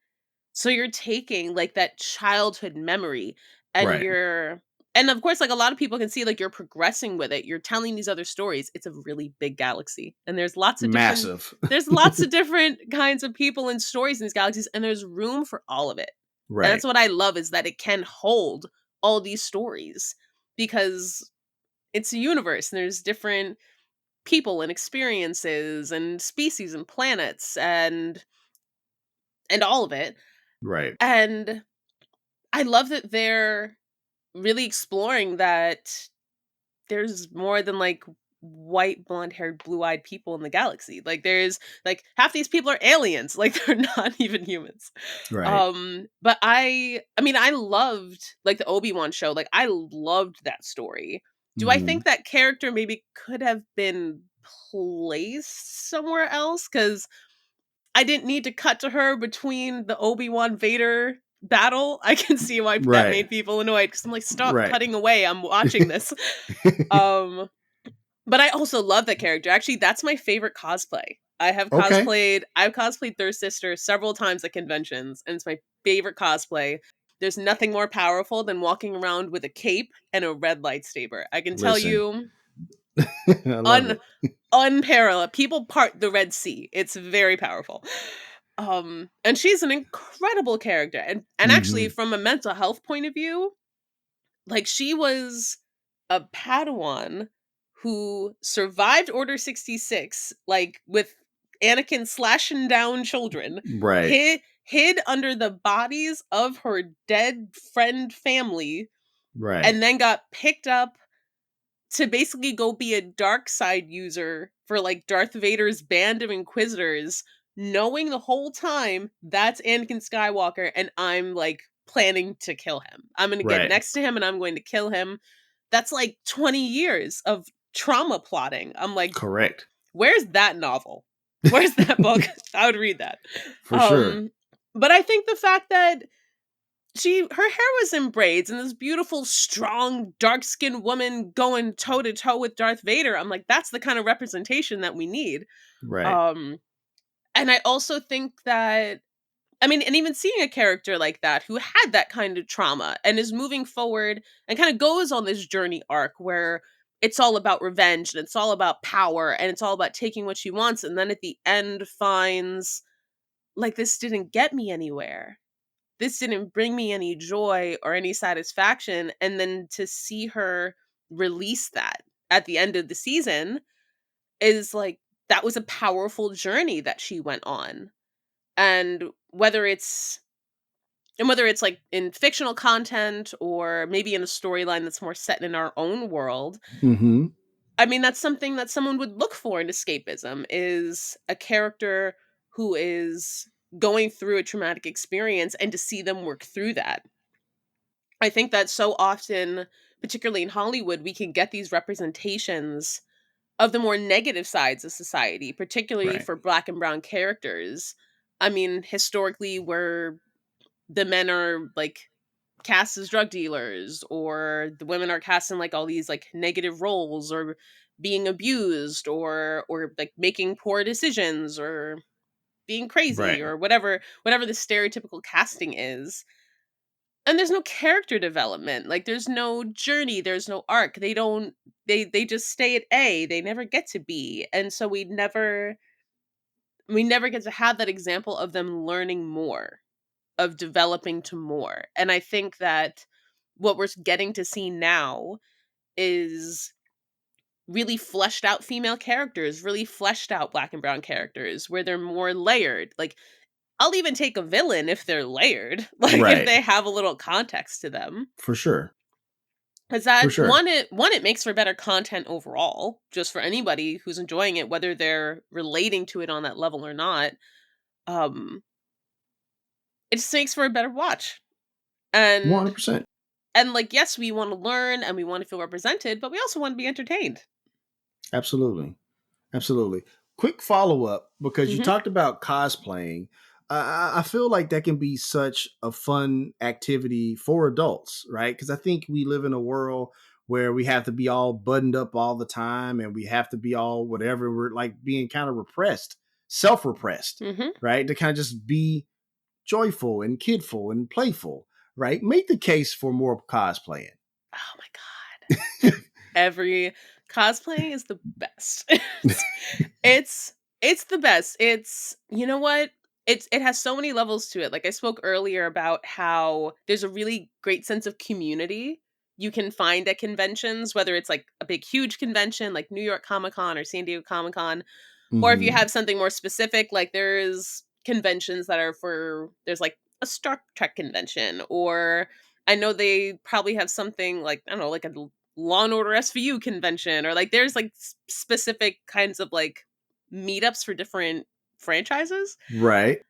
So you're taking, like, that childhood memory and Right. you're and of course, like, a lot of people can see, like, you're progressing with it. You're telling these other stories. It's a really big galaxy, and Massive. there's lots of different kinds of people and stories in these galaxies, and there's room for all of it. And Right. that's what I love is that it can hold all these stories because it's a universe and there's different people and experiences and species and planets and all of it. Right. And I love that they're really exploring that there's more than like white blonde-haired blue-eyed people in the galaxy. Like there's like half these people are aliens, like they're not even humans. Right. But I mean I loved like the Obi-Wan show. Like I loved that story. Do I Hmm. think that character maybe could have been placed somewhere else cuz I didn't need to cut to her between the Obi-Wan Vader battle? I can see why that Right. made people annoyed cuz I'm like stop Right. cutting away. I'm watching this. Um but I also love that character. Actually, that's my favorite cosplay. Okay. I've cosplayed Third Sister several times at conventions, and it's my favorite cosplay. There's nothing more powerful than walking around with a cape and a red lightsaber. I can tell Listen, you, I love un it. unparalleled. People part the Red Sea. It's very powerful. And she's an incredible character. And actually Hmm. from a mental health point of view, like, she was a Padawan who survived Order 66, like, with Anakin slashing down children, Right. hid under the bodies of her dead friend family, Right. and then got picked up to basically go be a dark side user for, like, Darth Vader's band of Inquisitors, knowing the whole time that's Anakin Skywalker, and I'm, like, planning to kill him. I'm gonna get Right. next to him, and I'm going to kill him. That's, like, 20 years of trauma plotting. I'm like, Correct. "Where's that novel? Where's that book?" I would read that. For sure. Um, but I think the fact that her hair was in braids and this beautiful, strong, dark-skinned woman going toe to toe with Darth Vader. I'm like, that's the kind of representation that we need. Right. Um, and I also think that I mean, and even seeing a character like that who had that kind of trauma and is moving forward and kind of goes on this journey arc where it's all about revenge and it's all about power and it's all about taking what she wants, and then at the end finds like, this didn't get me anywhere. This didn't bring me any joy or any satisfaction, and then to see her release that at the end of the season is like, that was a powerful journey that she went on. And whether it's like in fictional content or maybe in a storyline that's more set in our own world, Mm-hmm. I mean, that's something that someone would look for in escapism, is a character who is going through a traumatic experience and to see them work through that. I think that so often, particularly in Hollywood, we can get these representations of the more negative sides of society, particularly Right. for black and brown characters. I mean, historically, where the men are like cast as drug dealers, or the women are cast in like all these like negative roles, or being abused, or like making poor decisions, or being crazy, Right. or whatever the stereotypical casting is. And there's no character development. Like, there's no journey, there's no arc. They just stay at A. They never get to B. And so we never get to have that example of them learning more, of developing to more. And I think that what we're getting to see now is really fleshed out female characters, really fleshed out black and brown characters where they're more layered. Like, I'll even take a villain if they're layered, like if Right. they have a little context to them. For sure. Cuz For that sure. it makes for better content overall, just for anybody who's enjoying it, whether they're relating to it on that level or not. Um it just makes for a better watch. And 100%. like, yes, we want to learn and we want to feel represented, but we also want to be entertained. Absolutely. Absolutely. Quick follow up, because you Mhm. talked about cosplaying. I feel like that can be such a fun activity for adults, right? Because I think we live in a world where we have to be all buttoned up all the time and we have to be all whatever. We're like being kind of repressed, self repressed, Mhm. right? To kind of just be joyful and kidful and playful, right? Make the case for more cosplaying. Oh my god. Every cosplay is the best. It's it's the best. It's, you know what? It has so many levels to it. Like, I spoke earlier about how there's a really great sense of community you can find at conventions, whether it's like a big huge convention like New York Comic Con or San Diego Comic Con, or if you Mm-hmm. have something more specific, like there's conventions that are for, there's like a Star Trek convention, or I know they probably have something like, I don't know, like a Law and Order SVU convention, or like there's like specific kinds of like meetups for different franchises. Right.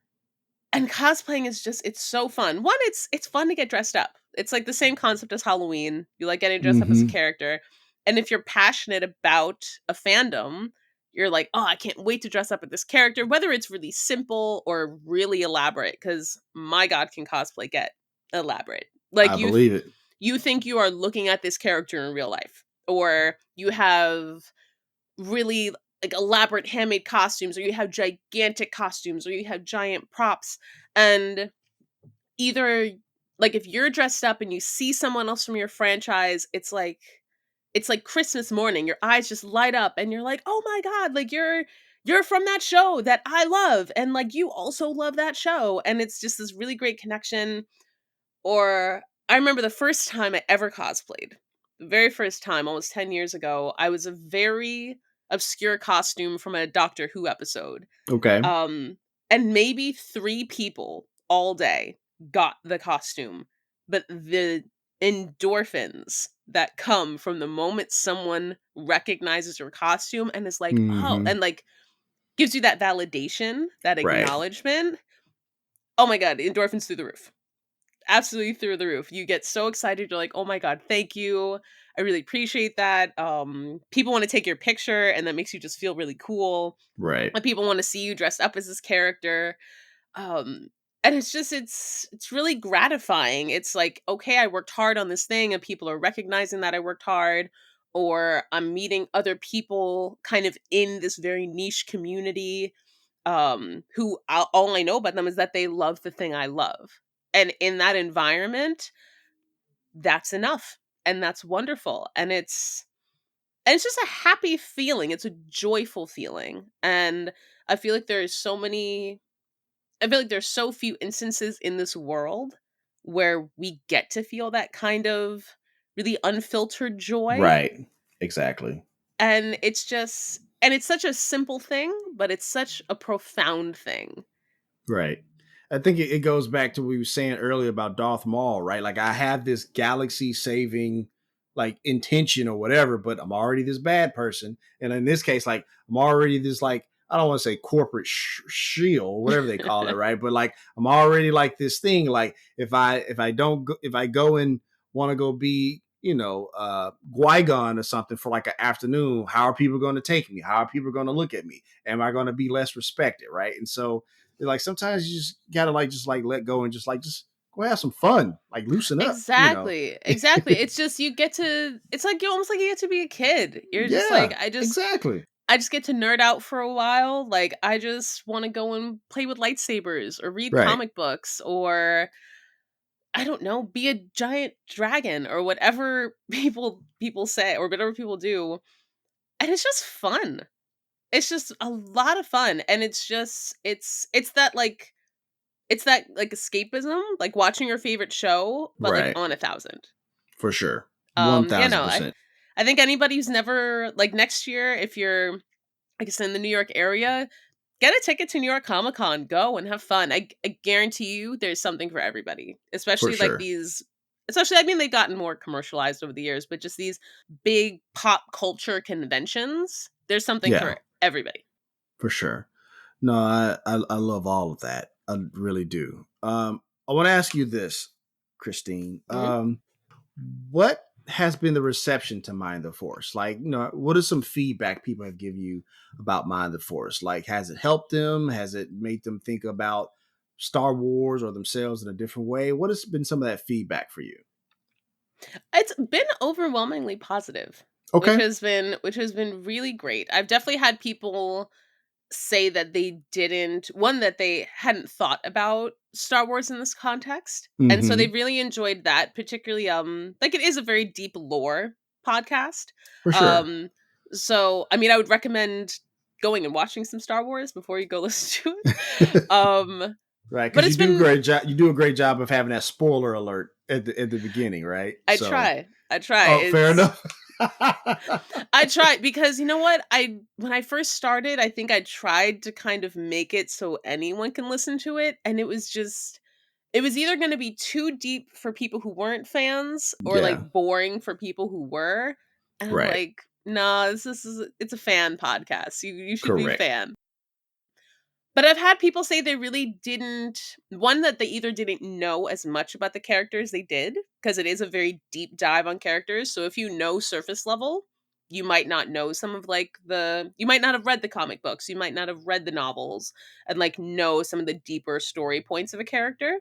And cosplaying is just, it's so fun. One, it's fun to get dressed up. It's like the same concept as Halloween. You like getting dressed up as a Mm-hmm. character. And if you're passionate about a fandom, you're like, "Oh, I can't wait to dress up as this character," whether it's really simple or really elaborate, cuz my god, can cosplay get elaborate. Like, I believe it. you think you are looking at this character in real life, or you have really like elaborate handmade costumes, or you have gigantic costumes, or you have giant props. And either, like, if you're dressed up and you see someone else from your franchise, it's like Christmas morning. Your eyes just light up and you're like, "Oh my god, like you're from that show that I love, and like you also love that show." And it's just this really great connection. Or I remember the first time I ever cosplayed. The very first time, almost 10 years ago, I was a very obscure costume from a Doctor Who episode. Okay. Um, and maybe 3 people all day got the costume, but the endorphins that come from the moment someone recognizes your costume and is like, "Oh," Mm-hmm. and like gives you that validation, that Right. acknowledgement. Oh my god, endorphins through the roof. Absolutely through the roof. You get so excited. You're like, "Oh my god, thank you. I really appreciate that." People want to take your picture, and that makes you just feel really cool. Right. And people want to see you dressed up as this character. Um, and it's just, it's really gratifying. It's like, okay, I worked hard on this thing, and people are recognizing that I worked hard, or I'm meeting other people kind of in this very niche community. who all I know about them is that they love the thing I love. And in that environment, that's enough. And that's wonderful. And it's just a happy feeling. It's a joyful feeling. And I feel like I feel like there's so few instances in this world where we get to feel that kind of really unfiltered joy. Right. Exactly. And it's such a simple thing, but it's such a profound thing. Right. I think it goes back to what we were saying earlier about Darth Maul, right? Like I have this galaxy saving like intention or whatever, but I'm already this bad person. And in this case, like I'm already this like I don't want to say corporate shield, whatever they call it, right? But like I'm already like this thing. Like if I go and want to go be Qui-Gon or something for like an afternoon, how are people going to take me? How are people going to look at me? Am I going to be less respected, right? And so like sometimes you just gotta just let go and just go have some fun, like loosen up, Exactly. Exactly. It's just it's like you almost like you get to be a kid. You're just like Yeah, exactly. I just get to nerd out for a while. Like I just want to go and play with lightsabers or read Right. comic books or I don't know, be a giant dragon or whatever people say or whatever people do. And it's just fun. It's just a lot of fun and it's that like escapism, like watching your favorite show but like Right. on 1,000. For sure. You know, 1000%. I think anybody who's never like next year if you're I guess in the New York area, get a ticket to New York Comic Con, go and have fun. I guarantee you there's something for everybody, For especially like sure. especially I mean they've gotten more commercialized over the years, but just these big pop culture conventions, there's something Yeah, for everybody. for sure. No, I love all of that. I really do. I want to ask you this, Kristine. Mhm. What has been the reception to Mind the Force? Like, what is some feedback people have given you about Mind the Force? Like, has it helped them? Has it made them think about Star Wars or themselves in a different way? What has been some of that feedback for you? It's been overwhelmingly positive, Okay. which has been really great. I've definitely had people say that they didn't one that they hadn't thought about Star Wars in this context. And so they Mm-hmm. really enjoyed that, particularly like it is a very deep lore podcast. For sure. Um so I mean I would recommend going and watching some Star Wars before you go listen to it. Right, But because it's been you do a great job of having that spoiler alert at the beginning, right? I So, try. I try. oh, fair It's enough. I tried because you know what? I when I first started, I think I tried to kind of make it so anyone can listen to it and it was either going to be too deep for people who weren't fans or Yeah, like boring for people who were. And I'm right. like, "Nah, it's a fan podcast. You should be a Correct. fan." But I've had people say they really didn't one that they either didn't know as much about the characters they did because it is a very deep dive on characters. So if you know surface level, you might not know some of like you might not have read the comic books, you might not have read the novels and like know some of the deeper story points of a character.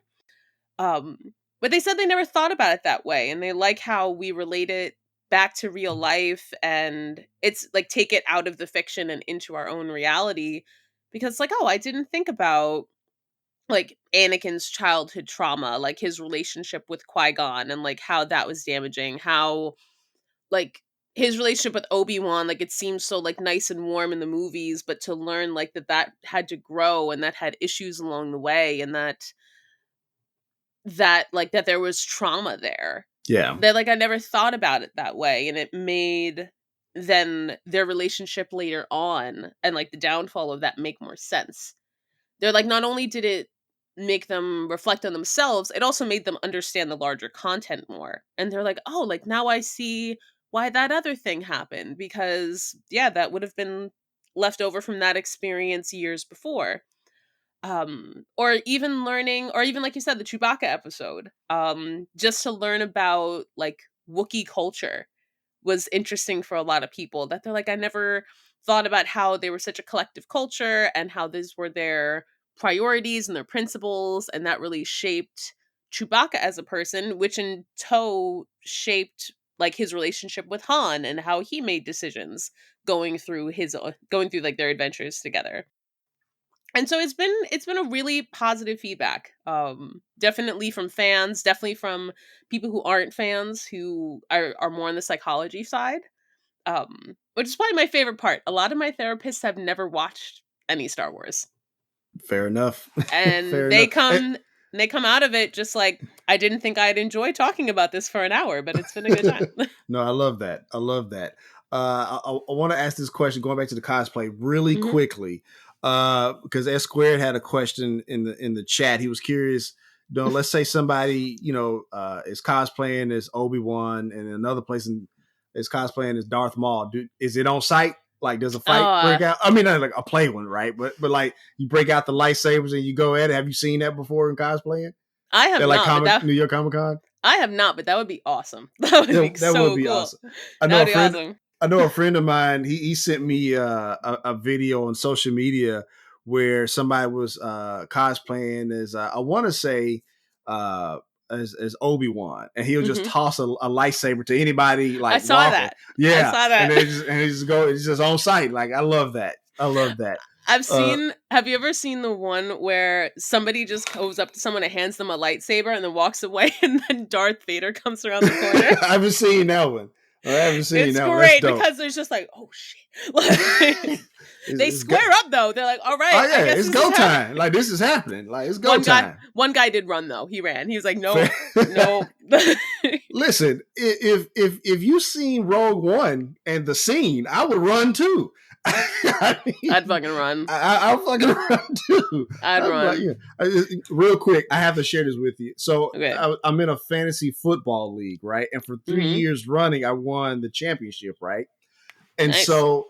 Um but they said they never thought about it that way and they like how we relate it back to real life and it's like take it out of the fiction and into our own reality because like oh I didn't think about like Anakin's childhood trauma like his relationship with Qui-Gon and like how that was damaging how like his relationship with Obi-Wan like it seems so like nice and warm in the movies but to learn like that had to grow and that had issues along the way and that there was trauma there Yeah, that like I never thought about it that way and it made then their relationship later on and like the downfall of that make more sense. They're like not only did it make them reflect on themselves, it also made them understand the larger content more. And they're like, "Oh, like now I see why that other thing happened because yeah, that would have been left over from that experience years before." Or even learning or even like you said the Chewbacca episode. Just to learn about like Wookiee culture was interesting for a lot of people that they're like, I never thought about how they were such a collective culture and how these were their priorities and their principles. And that really shaped Chewbacca as a person, which in tow shaped like his relationship with Han and how he made decisions going through like their adventures together. And so it's been a really positive feedback. Definitely from fans, definitely from people who aren't fans, who are more on the psychology side. Which is probably my favorite part. A lot of my therapists have never watched any Star Wars, Fair enough. and Fair they enough. come out of it just like, I didn't think I'd enjoy talking about this for an hour, but it's been a good time. No, I love that. I love that. I want to ask this question, going back to the cosplay really Hmm. quickly, because S Squared had a question in the chat. He was curious. Let's say somebody is cosplaying as Obi-Wan, and another person is cosplaying as Darth Maul. Is it on site? Like, does a Oh, fight break out? I mean, not like a play one, right? But like, you break out the lightsabers and you go at it. Have you seen that before in cosplaying? I have At like not, but New York Comic Con? that would be awesome. That would be That would so be cool. awesome. I know That a would be friend. awesome. I know a friend of mine. He sent me a video on social media where somebody was cosplaying as I want to say uh, as Obi-Wan, and he'll just Hmm. toss a lightsaber to anybody I like saw walking. that. I Yeah, saw and that. it just go. It's just on site. Like, I love that. I love that. Uh, Have you ever seen the one where somebody just goes up to someone and hands them a lightsaber and then walks away, and then Darth Vader comes around the corner? I haven't seen that one. I haven't seen It's that one. That's great dope. because there's just like, oh shit. Like, they It's square up though. They're like, all right, Oh I yeah, guess it's this is go happening. time. Like, this is happening. Like, it's go One guy, time. one guy did run though. He ran. He was like, nope, nope. Listen, if you seen Rogue One and the scene, I would run too. I mean, I'd fucking run. I'll fucking run too. I'd I'm like, run. yeah. Real quick, I have to share this with you. So Okay. I'm in a fantasy football league, right? And for 3 years running, I won the championship, right? And Nice. so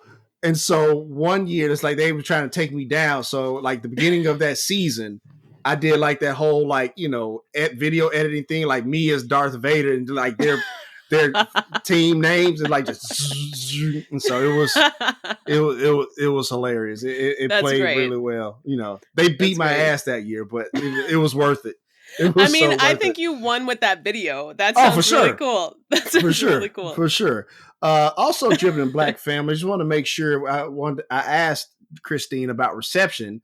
one year, it's like they were trying to take me down. So like the beginning of that season, I did like that whole video editing thing, like me as Darth Vader, and like their team names, and like just and so it was hilarious. It That's played great. really well. They beat That's my great. ass that year, but it was worth it. It was I mean, so I worth think it. you won with that video. That Oh, sounds for really sure. cool. That For sounds sure, really cool. for sure. Also, driven in Black family. Just want to make sure. I asked Kristine about reception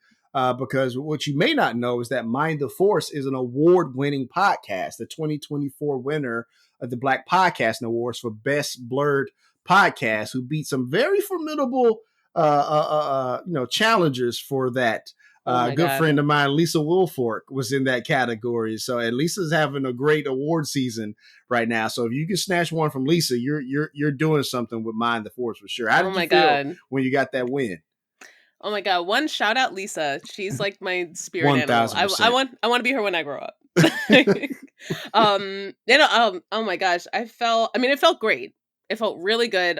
because what you may not know is that Mind the Force is an award-winning podcast, the 2024 winner of the Black Podcasting Awards for Best Blurred Podcast, who beat some very formidable, challengers for that. Oh my Good God. friend of mine, Lisa Wilfork, was in that category. So, and Lisa's having a great award season right now. So, if you can snatch one from Lisa, you're doing something with Mind the Force for sure. How Oh did my you feel God. when you got that win? Oh my God. One shout out Lisa. She's like my spirit animal. I 1000%. want to be her when I grow up. Oh my gosh. It felt great. It felt really good.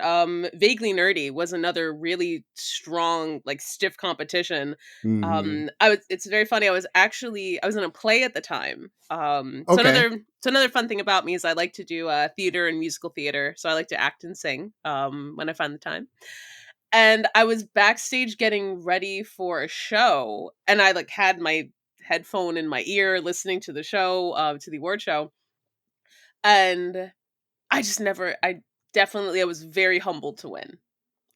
Vaguely Nerdy was another really strong, like stiff competition. Mhm. It's very funny. I was in a play at the time. Okay. So another fun thing about me is I like to do theater and musical theater. So I like to act and sing when I find the time. And I was backstage getting ready for a show, and I like had my headphone in my ear listening to the show, to the award show. And I was very humbled to win.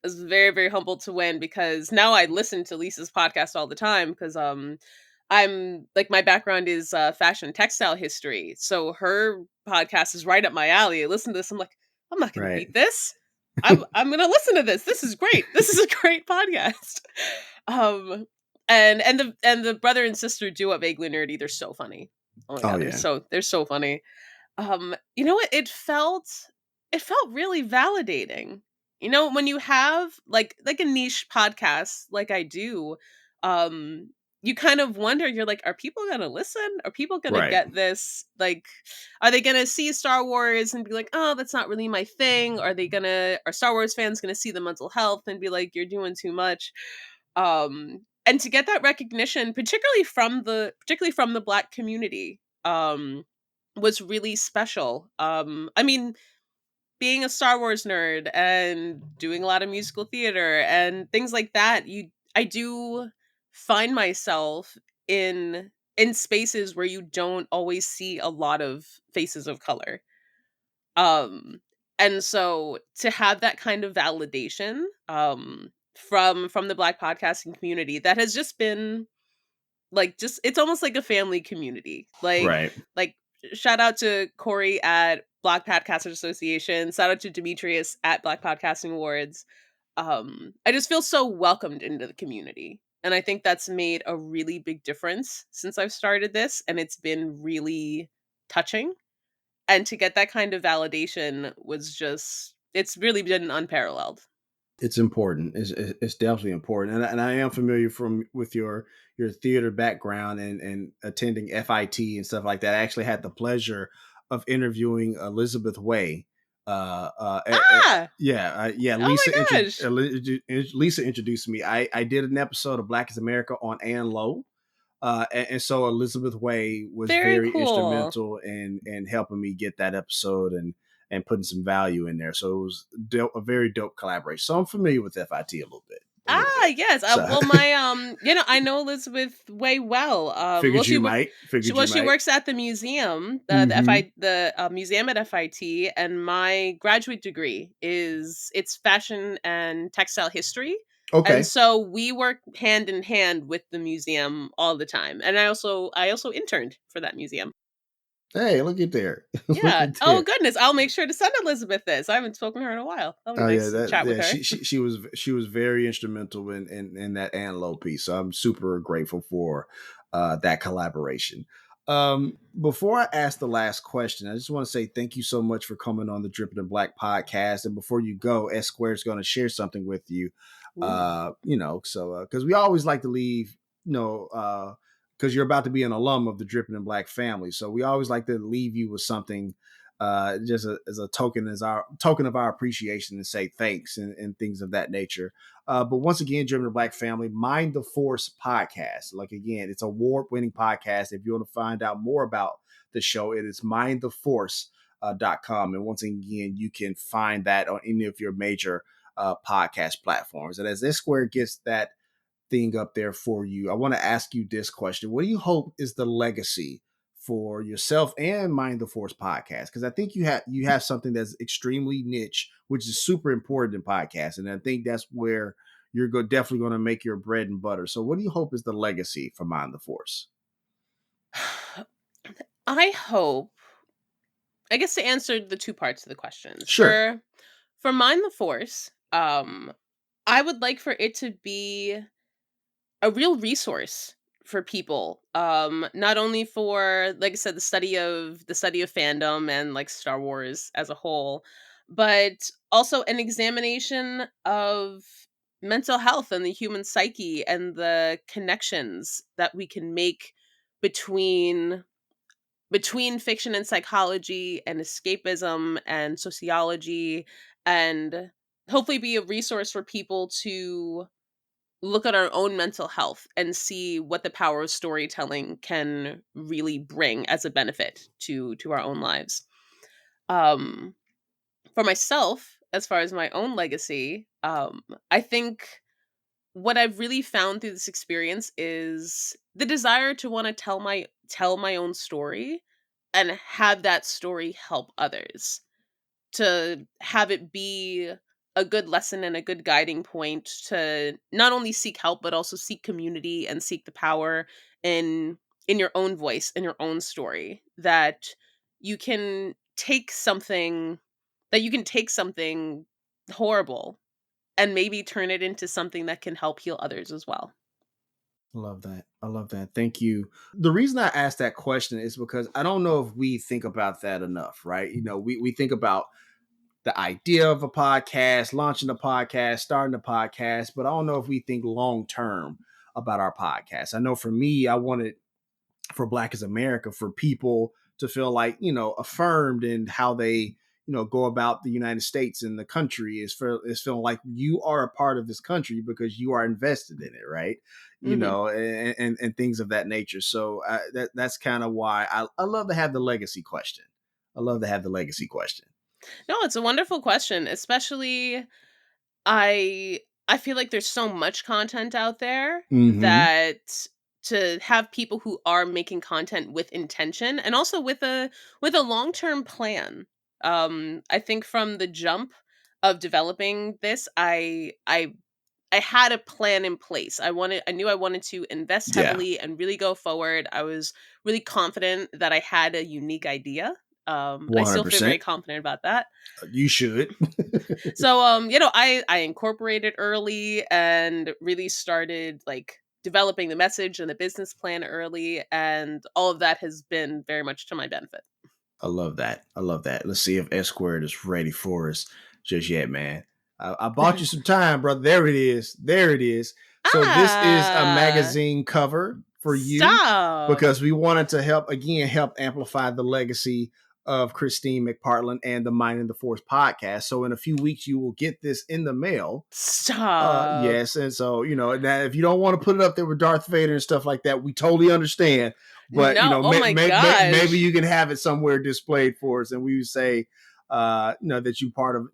I was very, very humbled to win because now I listen to Lisa's podcast all the time because I'm like, my background is fashion textile history. So her podcast is right up my alley. I listen to this, I'm like, I'm not gonna Right. beat this. I'm gonna listen to this. This is great. This is a great podcast. Um and the brother and sister duo at Vaguely Nerdy, they're so funny. Oh my Oh God, yeah. they're so funny. You know what? It felt really validating. You know, when you have like a niche podcast like I do, um, you kind of wonder, you're like, are people gonna listen? Are people gonna Right. get this? Like, are they gonna see Star Wars and be like, oh, that's not really my thing? Are Star Wars fans gonna see the mental health and be like, you're doing too much? And to get that recognition, particularly from the Black community, was really special. I mean, being a Star Wars nerd and doing a lot of musical theater and things like that, I do find myself in spaces where you don't always see a lot of faces of color. Um and so to have that kind of validation from the Black podcasting community, that has just been like just it's almost like a family community. Right. Like shout out to Corey at Black Podcasters Association. Shout out to Demetrius at Black Podcasting Awards. I just feel so welcomed into the community. And I think that's made a really big difference since I've started this. And it's been really touching. And to get that kind of validation was just, it's really been unparalleled. It's important. It's definitely important, and I am familiar with your theater background and attending FIT and stuff like that. I actually had the pleasure of interviewing Elizabeth Way. Ah! Yeah. Oh my gosh. Lisa introduced me. I did an episode of Black is America on Ann Lowe. And so Elizabeth Way was Very very cool. instrumental in helping me get that episode and putting some value in there. So it was a very dope collaboration. So I'm familiar with FIT a little bit. A little Ah, bit. yes. So Well, my I know Elizabeth way well. Well, figured you might. Figured you she might. works at the museum, Mm-hmm. the museum at FIT, and my graduate degree is it's fashion and textile history, and Okay. so we work hand in hand with the museum all the time. And I also interned for that museum. Hey, look at there. Look Yeah. at Oh there. goodness, I'll make sure to send Elizabeth this. I haven't spoken to her in a while. That'll be Oh yeah, nice to chat with her. she was very instrumental in that Ann Lowe piece. So I'm super grateful for that collaboration. Before I ask the last question, I just want to say thank you so much for coming on the Drippin' in Black podcast. And before you go, S Square is going to share something with you. Ooh. So because we always like to leave, because you're about to be an alum of the Drippin' in Black family, so we always like to leave you with something just as a token of our appreciation and say thanks and things of that nature. But once again, German Black family, Mind the Force podcast. Like again, it's an award-winning podcast. If you want to find out more about the show, it is mindtheforce.com. And once again, you can find that on any of your major podcast platforms. And as this square gets that thing up there for you, I want to ask you this question. What do you hope is the legacy for yourself and Mind the Force podcast? Because I think you have something that's extremely niche, which is super important in podcasts. And I think that's where you're definitely going to make your bread and butter. So what do you hope is the legacy for Mind the Force? I hope, I guess to answer the two parts of the questions. Sure. For Mind the Force, I would like for it to be a real resource for people. Not only for, like I said, the study of fandom and like Star Wars as a whole, but also an examination of mental health and the human psyche and the connections that we can make between fiction and psychology and escapism and sociology, and hopefully be a resource for people to look at our own mental health and see what the power of storytelling can really bring as a benefit to our own lives. um for myself, as far as my own legacy, I think what I've really found through this experience is the desire to want to tell my own story and have that story help others, to have it be a good lesson and a good guiding point to not only seek help but also seek community and seek the power in your own voice, in your own story, that you can take something horrible and maybe turn it into something that can help heal others as well. I love that. I love that. Thank you. The reason I asked that question is because I don't know if we think about that enough, right? We think about the idea of a podcast, launching a podcast, starting a podcast, but I don't know if we think long term about our podcast. I know for me, I wanted for Black is America for people to feel like, affirmed in how they, go about the United States and the country is feeling like you are a part of this country because you are invested in it, right? Hmm. And things of that nature. So that's kind of why I love to have the legacy question. I love to have the legacy question. No, it's a wonderful question, especially I I feel like there's so much content out there Mm-hmm. that to have people who are making content with intention and also with a long-term plan. I think from the jump of developing this, I I had a plan in place. I knew I wanted to invest Yeah, heavily and really go forward. I was really confident that I had a unique idea. I still feel very 100%. confident about that. You should. So I incorporated early and really started like developing the message and the business plan early, and all of that has been very much to my benefit. I love that. I love that. Let's see if S Squared is ready for us just yet, man. I bought you some time, brother. There it is. There it is. So this is a Ah, magazine cover for you stop. because we wanted to help amplify the legacy of Kristine McPartlin and the Mind and the Force podcast. So in a few weeks, you will get this in the mail. Stop. Yes, and so now if you don't want to put it up there with Darth Vader and stuff like that, we totally understand. But No, oh my maybe gosh. you can have it somewhere displayed for us, and we would say, that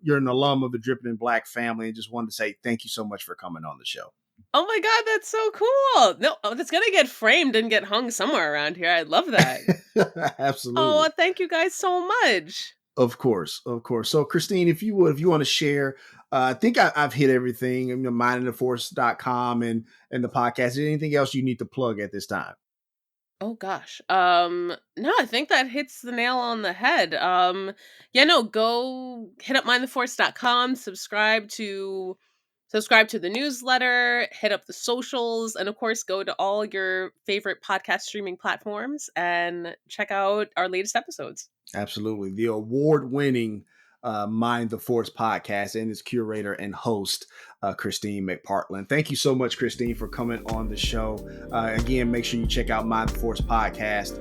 you're an alum of the Dripping in Black family, and just wanted to say thank you so much for coming on the show. Oh my god, that's so cool. No, that's gonna get framed and get hung somewhere around here. I love that. Oh, Absolutely. thank you guys so much. Of course, of course. So, Kristine, if you want to share, I think I've hit everything. Mindandtheforce.com and the podcast. Is there anything else you need to plug at this time? Oh gosh. No, I think that hits the nail on the head. Yeah, no, go hit up mindtheforce.com, subscribe to the newsletter, hit up the socials, and of course go to all your favorite podcast streaming platforms and check out our latest episodes. Absolutely. The award-winning Mind the Force podcast and its curator and host, Kristine McPartlin. Thank you so much, Kristine, for coming on the show. Again, make sure you check out Mind the Force podcast,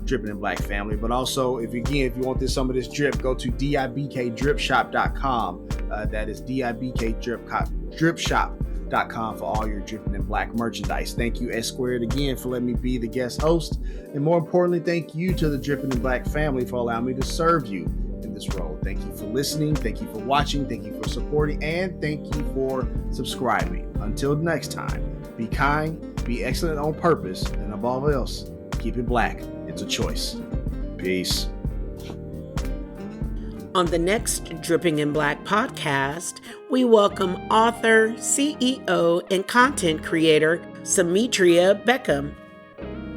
Dripping in Black family. But also, if you want some of this drip, go to dibkdripshop.com. That is dibkdripshop.com for all your Dripping in Black merchandise. Thank you, S Squared, again, for letting me be the guest host. And more importantly, thank you to the Dripping in Black family for allowing me to serve you in this role. Thank you for listening. Thank you for watching. Thank you for supporting. And thank you for subscribing. Until next time, be kind, be excellent on purpose, and above else, keep it black. It's a choice. Peace. On the next Dripping in Black podcast, we welcome author, CEO, and content creator Samitria Beckham.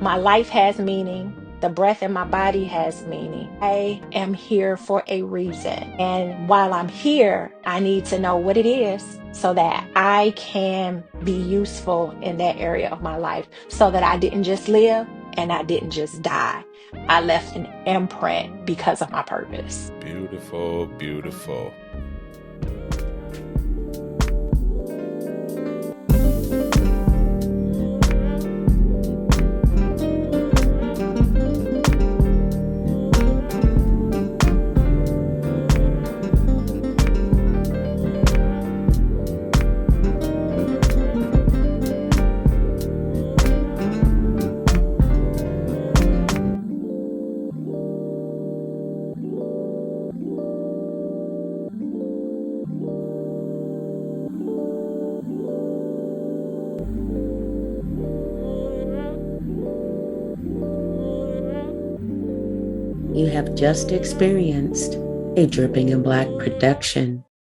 My life has meaning. The breath in my body has meaning. I am here for a reason. And while I'm here, I need to know what it is so that I can be useful in that area of my life, so that I didn't just live and I didn't just die. I left an imprint because of my purpose. Beautiful, beautiful. You have just experienced a Dripping in Black production.